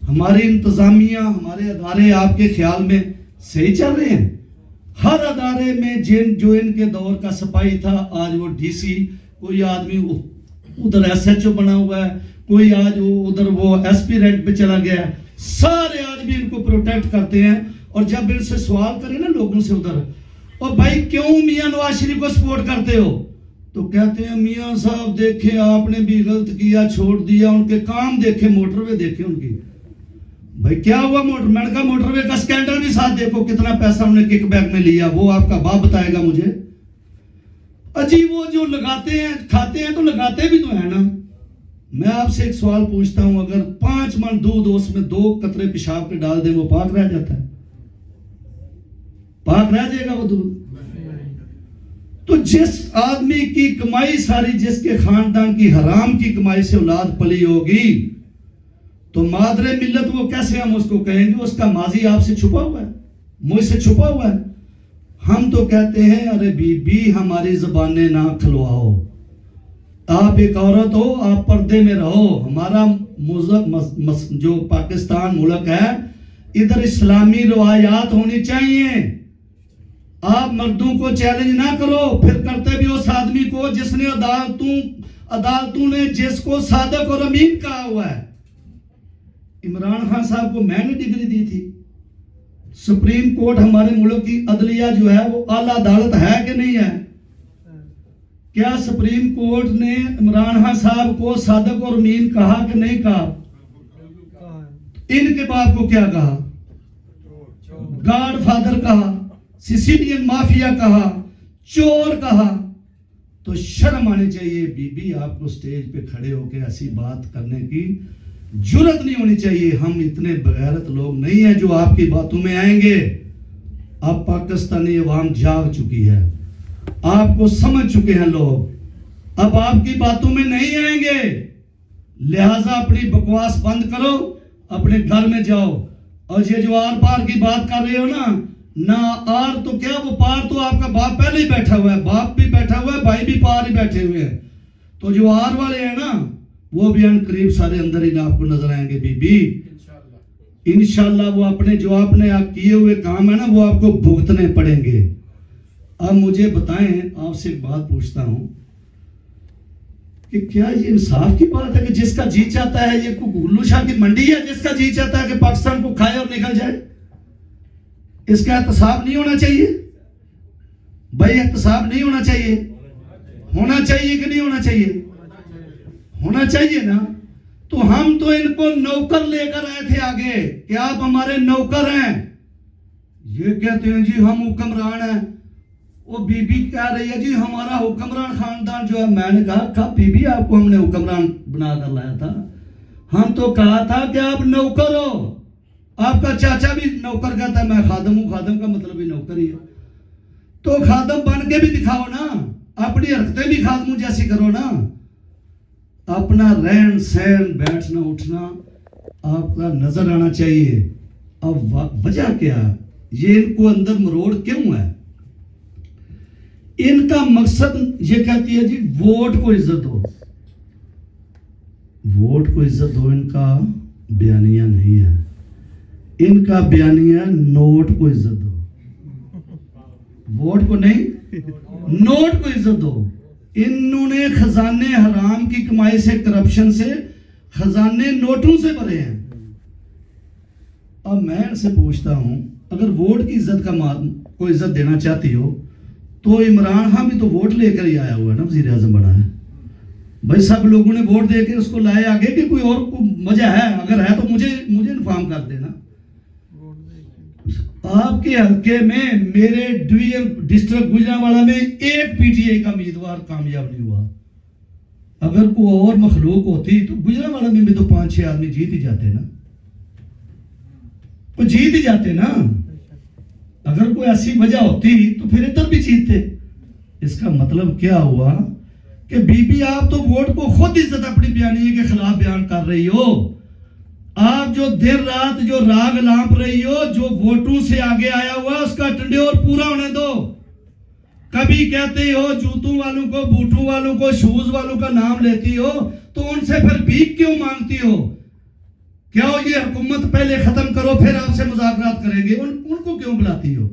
हमारी इंतजामिया, हमारे अदारे आपके ख्याल में सही चल रहे हैं? हर अदारे में जो इनके दौर का सिपाही था आज वो डीसी, कोई आदमी उधर एसएचओ बना हुआ है, कोई आज उधर वो एसपी रैंक पे चला गया है। सारे आज भी इनको प्रोटेक्ट करते हैं। और जब इनसे सवाल करें ना लोगों से उधर, और भाई क्यों मियां नवाज शरीफ को सपोर्ट करते हो, तो कहते हैं मियां साहब देखे आपने भी गलत किया, छोड़ दिया, उनके काम देखे, मोटरवे देखे उनकी। भाई क्या हुआ मैंने कहा मोटरवे का स्कैंडल भी साथ देखो, कितना पैसा उन्होंने किकबैक में लिया, वो आपका बाप बताएगा मुझे। अजी वो जो लगाते हैं खाते हैं तो लगाते भी तो है ना। मैं आपसे एक सवाल पूछता हूं, अगर 5 मन दूध उसमें 2 कतरे पेशाब के डाल दें वो पाक रह जाता है? पाक रह जाएगा वो दूध? तो जिस आदमी की कमाई सारी, जिसके खानदान की हराम की कमाई से औलाद पली होगी, तो मादरे मिल्लत वो कैसे हम उसको कहेंगे? उसका माजी आपसे छुपा हुआ है, मुझसे छुपा हुआ है। हम तो कहते हैं अरे बीबी हमारी ज़बानें ना खलवाओ, आप एक औरत हो, आप पर्दे में रहो। हमारा जो पाकिस्तान मुल्क है, इधर इस्लामी रवायात होनी चाहिए। आप मर्दों को चैलेंज ना करो, फिर करते भी उस आदमी को जिसने अदालतों ने जिसको सादक और अमीन कहा हुआ है। इमरान खान साहब को मैंने डिग्री दी थी। सुप्रीम कोर्ट हमारे मुल्क की अदलिया जो है वो आला अदालत है कि नहीं है? क्या सुप्रीम कोर्ट ने इमरान खान साहब को सादक और अमीन कहा कि नहीं कहा? इनके बाप को क्या कहा? गॉड फादर कहा, सिसिलियन माफिया कहा, चोर कहा। तो शर्म आनी चाहिए बीबी, आपको स्टेज पे खड़े होकर ऐसी बात करने की जुर्रत नहीं होनी चाहिए। हम इतने बगैरत लोग नहीं हैं जो आपकी बातों में आएंगे। अब पाकिस्तानी अवाम जाग चुकी है, आपको समझ चुके हैं लोग, अब आपकी बातों में नहीं आएंगे। लिहाजा अपनी बकवास बंद करो, अपने घर में जाओ। और ये जो आर पार की बात कर रहे हो ना आर तो क्या, वो पार तो आपका बाप पहले ही बैठा हुआ है, बाप भी बैठा हुआ है, भाई भी पार ही बैठे हुए हैं। तो जो आर वाले हैं ना, वो भी करीब सारे अंदर ही ना आपको नजर आएंगे बीबी, इंशाल्लाह। वो अपने जो आपने किए हुए काम है ना, वो आपको भुगतने पड़ेंगे। अब मुझे बताएं, आपसे एक बात पूछता हूं कि क्या ये इंसाफ की बात है कि जिसका जी चाहता है, ये गुल्लू शाह की मंडी है, जिसका जी चाहता है कि पाकिस्तान को खाए और निकल जाए? इसका एहतसाब नहीं होना चाहिए भाई? एहतसाब नहीं होना चाहिए? होना चाहिए कि नहीं होना चाहिए? होना चाहिए ना। तो हम तो इनको नौकर लेकर आए थे आगे कि आप हमारे नौकर हैं। ये कहते हैं जी हम हुक्मरान हैं। वो बीबी कह रही है जी हमारा हुक्मरान खानदान जो है। मैंने कहा बीबी आपको हमने हुक्मरान बनाकर लाया था? हम तो कहा था कि आप नौकर हो। आपका चाचा भी नौकर कहता है मैं खादम हूं, खादम का मतलब भी नौकर ही है। तो खादम बन के भी दिखाओ ना, अपनी हरकतें भी खादमों जैसी करो ना। अपना रहन सहन, बैठना उठना आपका नजर आना चाहिए। अब वजह क्या, ये इनको अंदर मरोड़ क्यों है? इनका मकसद ये कहती है जी वोट को इज्जत दो, वोट को इज्जत दो। इनका बयानिया नहीं है, इनका बयानिया नोट को इज्जत दो। वोट को नहीं, नोट को इज्जत दो। इन्होंने खजाने हराम की कमाई से, करप्शन से खजाने नोटों से भरे हैं। अब मैं इनसे पूछता हूं, अगर वोट की इज्जत को इज्जत देना चाहती हो तो इमरान खान भी तो वोट लेकर ही आया हुआ है ना, वजीर आजम बना है भाई। सब लोगों ने वोट देके उसको लाए आगे कि कोई और को मजा है? अगर है तो मुझे इन्फॉर्म कर देना। आपके हल्के में, मेरे डिस्ट्रिक्ट गुजरांवाला में एक पीटीआई का उम्मीदवार कामयाब नहीं हुआ। अगर कोई और मखलूक होती तो गुजरांवाला में भी तो 5-6 आदमी जीत ही जाते ना। वो जीत ही जाते ना। अगर कोई ऐसी वजह होती तो फिर इधर भी जीतते। इसका मतलब क्या हुआ कि बीबी आप तो वोट को खुद इज्जत अपनी बयानी के खिलाफ बयान कर रही हो। आप जो दिन रात जो राग लांप रही हो, जो वोटों से आगे आया हुआ उसका टंडोर पूरा होने दो। कभी कहते हो जूतों वालों को, बूटों वालों को, शूज वालों का नाम लेती हो, तो उनसे फिर भीख क्यों मांगती हो? क्या हो ये हुकूमत पहले खत्म करो फिर आपसे मुज़ाकरात करेंगे, उनको क्यों बुलाती हो?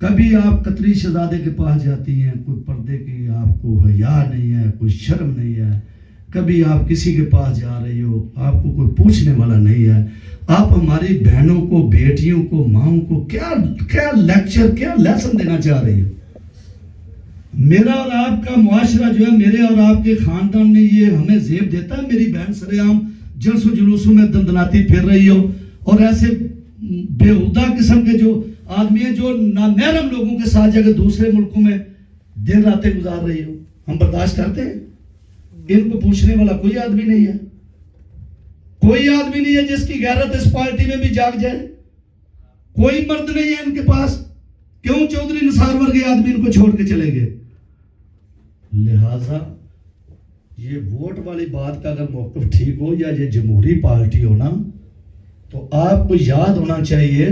कभी आप कतरी शहजादे के पास जाती हैं, कोई पर्दे की आपको हया नहीं है, कोई शर्म नहीं है। कभी आप किसी के पास जा रही हो, आपको कोई पूछने वाला नहीं है। आप हमारी बहनों को, बेटियों को, माओं को क्या क्या लेक्चर, क्या लेसन देना चाह रही हो? मेरा और आपका मुआशरा जो है, मेरे और आपके खानदान में ये हमें जेब देता है। मेरी बहन सरेआम जलसों जुलूसों में दंदनाती फिर रही हो, और ऐसे बेहुदा किस्म के जो आदमी है जो नामहरम लोगों के साथ जाकर दूसरे मुल्कों में दिन रातें गुजार रही हो, हम बर्दाश्त करते हैं? इनको पूछने वाला कोई आदमी नहीं है। कोई आदमी नहीं है जिसकी गैरत इस पार्टी में भी जाग जाए। कोई मर्द नहीं है इनके पास। क्यों चौधरी निसार वर्गे आदमी इनको छोड़ के चले गए? लिहाजा ये वोट वाली बात का अगर मौक़िफ़ ठीक हो या ये जमहूरी पार्टी हो ना, तो आपको याद होना चाहिए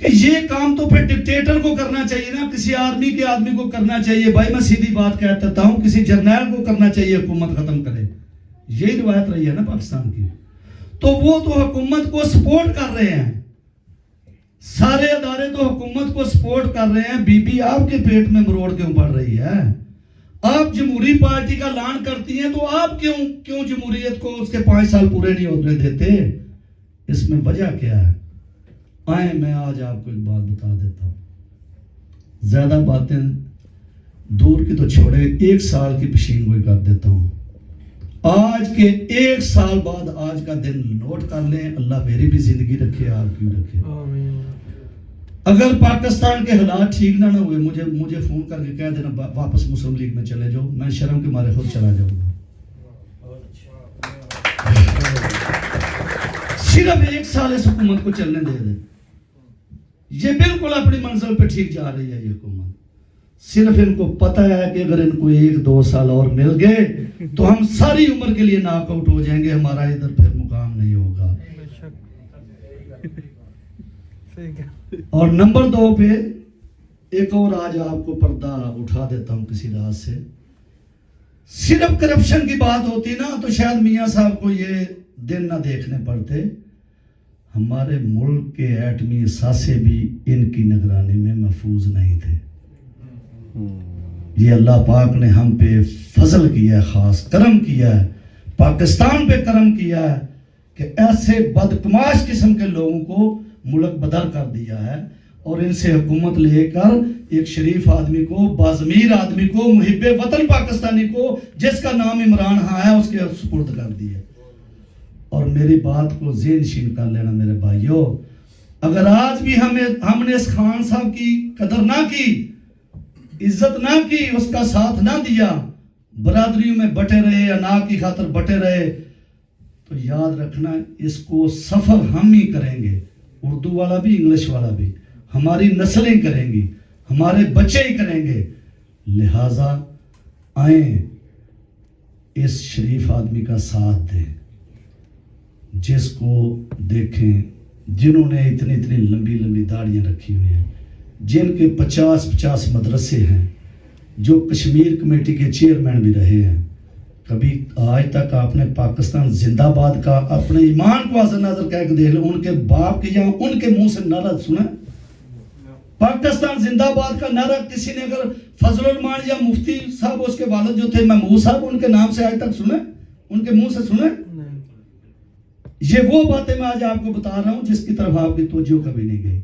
कि ये काम तो फिर डिक्टेटर को करना चाहिए ना, किसी आर्मी के आदमी को करना चाहिए। भाई मैं सीधी बात कहता हूं, किसी जर्नैल को करना चाहिए हुकूमत खत्म करे। यही रिवायत रही है ना पाकिस्तान की। तो वो तो हुकूमत को सपोर्ट कर रहे हैं, सारे अदारे तो हुकूमत को सपोर्ट कर रहे हैं। बीबी आपके पेट में मरोड़ क्यों पड़ रही है? आप जमहूरी पार्टी का ऐलान करती हैं, तो आप क्यों जमहूरियत को उसके 5 साल पूरे नहीं होने देते? इसमें वजह क्या है? आए मैं आज आपको एक बात बता देता हूं। ज्यादा बातें दूर की तो छोड़े, 1 साल की पेशीन गोई कर देता हूं। आज के 1 साल बाद आज का दिन नोट कर लें। अल्लाह मेरी भी जिंदगी रखे, आपकी भी रखे। अगर पाकिस्तान के हालात ठीक ना हुए, मुझे फोन करके कह देना वापस मुस्लिम लीग में चले जाओ, मैं शर्म के मारे खुद चला जाऊंगा। सिर्फ 1 साल इस हुकूमत को चलने दे दे। ये बिल्कुल अपनी मंजिल पे ठीक जा रही है ये हुकूमत। सिर्फ इनको पता है कि अगर इनको 1-2 साल और मिल गए तो हम सारी उम्र के लिए नॉकआउट हो जाएंगे, हमारा इधर फिर मुकाम नहीं होगा। और नंबर 2 पे एक और आज आपको पर्दा उठा देता हूं किसी राज से। सिर्फ करप्शन की बात होती ना तो शायद मियां साहब को ये दिन ना देखने पड़ते। हमारे मुल्क के एटमी असासे भी इनकी निगरानी में महफूज नहीं थे। ये अल्लाह पाक ने हम पे फजल किया है, खास करम किया है, पाकिस्तान पे करम किया है कि ऐसे बदतमाश किस्म के लोगों को मुल्क बदर कर दिया है और इनसे हुकूमत लेकर एक शरीफ आदमी को, बाज़मीर आदमी को, मुहिब्बे वतन पाकिस्तानी को जिसका नाम इमरान खान है उसके सुपुर्द कर दिया। और मेरी बात को ज़ेहनशीन कर लेना मेरे भाइयों, अगर आज भी हमने इस खान साहब की कदर ना की, इज्जत ना की, उसका साथ ना दिया, बरादरियों में बटे रहे, अना की खातर बटे रहे, तो याद रखना इसको सफर हम ही करेंगे। उर्दू वाला भी, इंग्लिश वाला भी, हमारी नस्लें करेंगी, हमारे बच्चे ही करेंगे। लिहाजा आए इस शरीफ आदमी का साथ दें, जिसको देखें, जिन्होंने इतनी इतनी लंबी लंबी दाढ़ियां रखी हुई हैं, जिनके 50-50 मदरसे हैं, जो कश्मीर कमेटी के चेयरमैन भी रहे हैं। कभी आज तक आपने पाकिस्तान जिंदाबाद का अपने ईमान को हाज़िर नाज़िर कह के देख लो, उनके बाप के या उनके मुंह से नारा सुना? पाकिस्तान जिंदाबाद का नारा किसी ने अगर फजलुर रहमान या मुफ्ती साहब, उसके वालिद जो थे महमूद साहब, उनके नाम से आज तक सुने? उनके मुंह से सुने? ये वो बातें मैं आज आपको बता रहा हूं जिसकी तरफ आपकी तवज्जो कभी नहीं गई।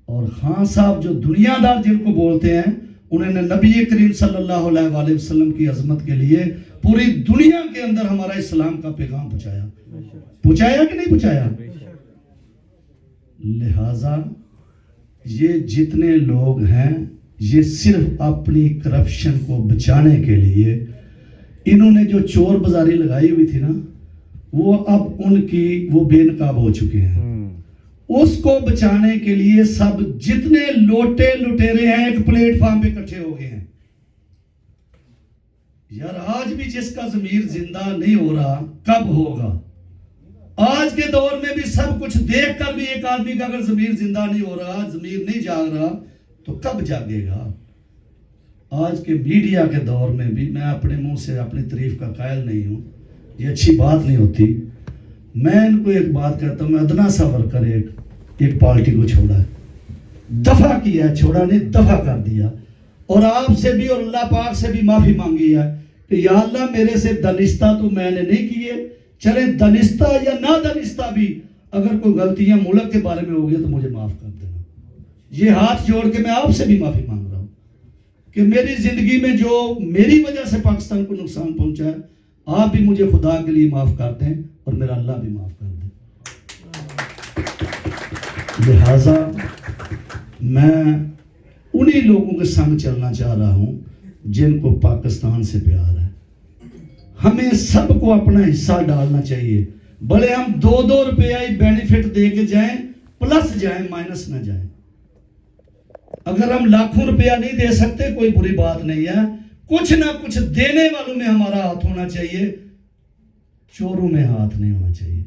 और खान साहब जो दुनियादार जिनको बोलते हैं, उन्होंने नबी करीम सल्लल्लाहु अलैहि वसल्लम की अजमत के लिए पूरी दुनिया के अंदर हमारा इस्लाम का पैगाम पहुंचाया कि नहीं पहुंचाया? लिहाजा ये जितने लोग हैं, ये सिर्फ अपनी करप्शन को बचाने के लिए, इन्होंने जो चोर बाजारी लगाई हुई थी ना, वो अब उनकी वो बेनकाब हो चुके हैं। उसको बचाने के लिए सब जितने लोटे लुटेरे हैं एक प्लेटफॉर्म पे इकट्ठे हो गए हैं। यार आज भी जिसका ज़मीर जिंदा नहीं हो रहा, कब होगा? आज के दौर में भी सब कुछ देख कर भी एक आदमी का अगर ज़मीर जिंदा नहीं हो रहा, ज़मीर नहीं जाग रहा, तो कब जागेगा? आज के मीडिया के दौर में भी मैं अपने मुंह से अपनी तारीफ का कायल नहीं हूं, ये अच्छी बात नहीं होती। मैं इनको एक बात कहता हूं, मैं अदना सा वर्कर एक पार्टी को छोड़ा है, दफा किया, छोड़ा नहीं दफा कर दिया, और आपसे भी और अल्लाह पाक से भी माफी मांगी है कि या अल्लाह मेरे से दनिस्ता तो मैंने नहीं किए, चले दनिस्ता या ना दनिस्ता भी अगर कोई गलतियां मुल्क के बारे में होगी तो मुझे माफ कर देना। ये हाथ जोड़ के मैं आपसे भी माफी मांग रहा हूं कि मेरी जिंदगी में जो मेरी वजह से पाकिस्तान को नुकसान पहुंचा है, आप भी मुझे खुदा के लिए माफ कर दें और मेरा अल्लाह भी माफ कर दे। लिहाजा मैं उन्हीं लोगों के संग चलना चाह रहा हूं जिनको पाकिस्तान से प्यार है। हमें सबको अपना हिस्सा डालना चाहिए, भले हम 2-2 रुपया ही बेनिफिट दे के जाएं, प्लस जाएं, माइनस ना जाएं। अगर हम लाखों रुपया नहीं दे सकते कोई बुरी बात नहीं है, कुछ ना कुछ देने वालों में हमारा हाथ होना चाहिए, चोरों में हाथ नहीं होना चाहिए।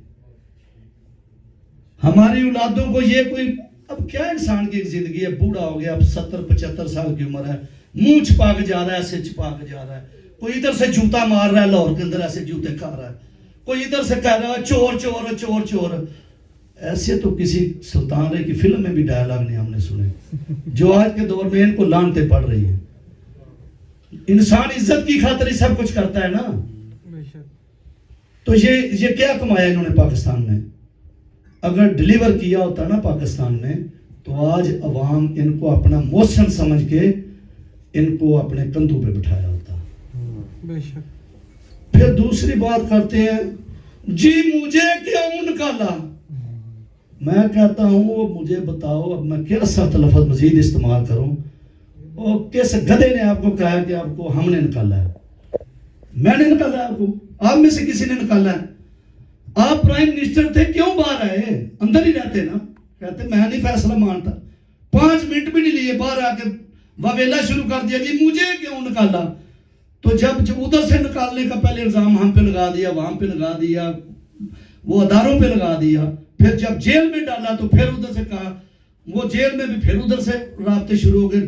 हमारी औलादों को ये कोई, अब क्या इंसान की जिंदगी है, बूढ़ा हो गया, अब 70-75 साल की उम्र है, मुंह छुपा के जा रहा है, ऐसे छुपा के जा रहा है, कोई इधर से जूता मार रहा है, लाहौर के अंदर ऐसे जूते खा रहा है, कोई इधर से कह रहा है चोर चोर चोर चोर। ऐसे तो किसी सुल्तान की फिल्म में भी डायलॉग नहीं हमने सुने, जो आज के दौर में इनको लानते पड़ रही है। इंसान इज्जत की खातिर ही सब कुछ करता है ना। तो ये क्या कमाया इन्होंने पाकिस्तान में? अगर डिलीवर किया होता ना पाकिस्तान में, तो आज अवाम इनको अपना मोशन समझ के इनको अपने कंधों पे बिठाया होता। फिर दूसरी बात करते हैं, जी मुझे क्यों निकाला? मैं कहता हूं वो मुझे बताओ, अब मैं क्या सख्त लफ्ज मजीद इस्तेमाल करूं, और किस गधे ने आपको कहा कि आपको हमने निकाला है? मैंने निकाला है आपको? आप में से किसी ने निकाला है? आप प्राइम मिनिस्टर थे, क्यों बाहर आए? अंदर ही रहते ना। कहते मैं नहीं फैसला मानता, 5 मिनट भी नहीं लिए, बाहर आके वावेला शुरू कर दिया कि मुझे क्यों निकाला। तो जब उधर से निकालने का पहले इल्जाम हम पे लगा दिया, वहां पे लगा दिया, वो अदारों पे लगा दिया, फिर जब जेल में डाला तो फिर उधर से कहा, वो जेल में भी फिर उधर से राब्ते शुरू हो गए।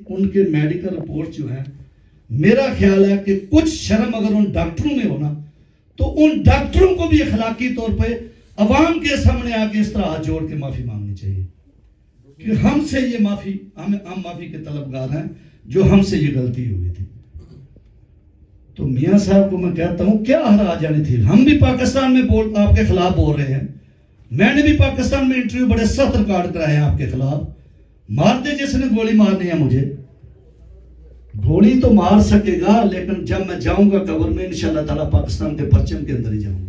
उनके मेडिकल रिपोर्ट जो है, मेरा ख्याल है कि कुछ शर्म अगर उन डॉक्टरों में होना, तो उन डॉक्टरों को भी अखलाकी तौर पे अवाम के सामने आके इस तरह हाथ जोड़ के माफी मांगनी चाहिए कि हमसे ये माफी, हम माफी के तलबगार हैं, जो हमसे ये गलती हुई थी। तो मियां साहब को मैं कहता हूं क्या हरा जानी थी? हम भी पाकिस्तान में आपके खिलाफ बोल रहे हैं, मैंने भी पाकिस्तान में इंटरव्यू बड़े सख्त रिकॉर्ड कराए हैं आपके खिलाफ। मार दे जिसने गोली मारनी है मुझे, गोली तो मार सकेगा, लेकिन जब मैं जाऊंगा कब्र में इंशाअल्लाह ताला पाकिस्तान के परचम के अंदर ही जाऊंगा।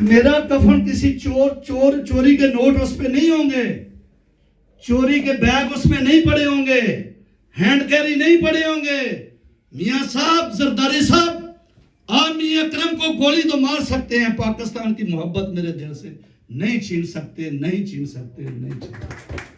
मेरा कफन किसी चोरी के नोट उस पे नहीं होंगे, चोरी के बैग उसमें नहीं पड़े होंगे, हैंड कैरी नहीं पड़े होंगे। मियां साहब, जरदारी साहब, आप मियां अकरम को गोली तो मार सकते हैं, पाकिस्तान की मोहब्बत मेरे दिल से नहीं छीन सकते, नहीं छीन सकते, नहीं छीन सकते।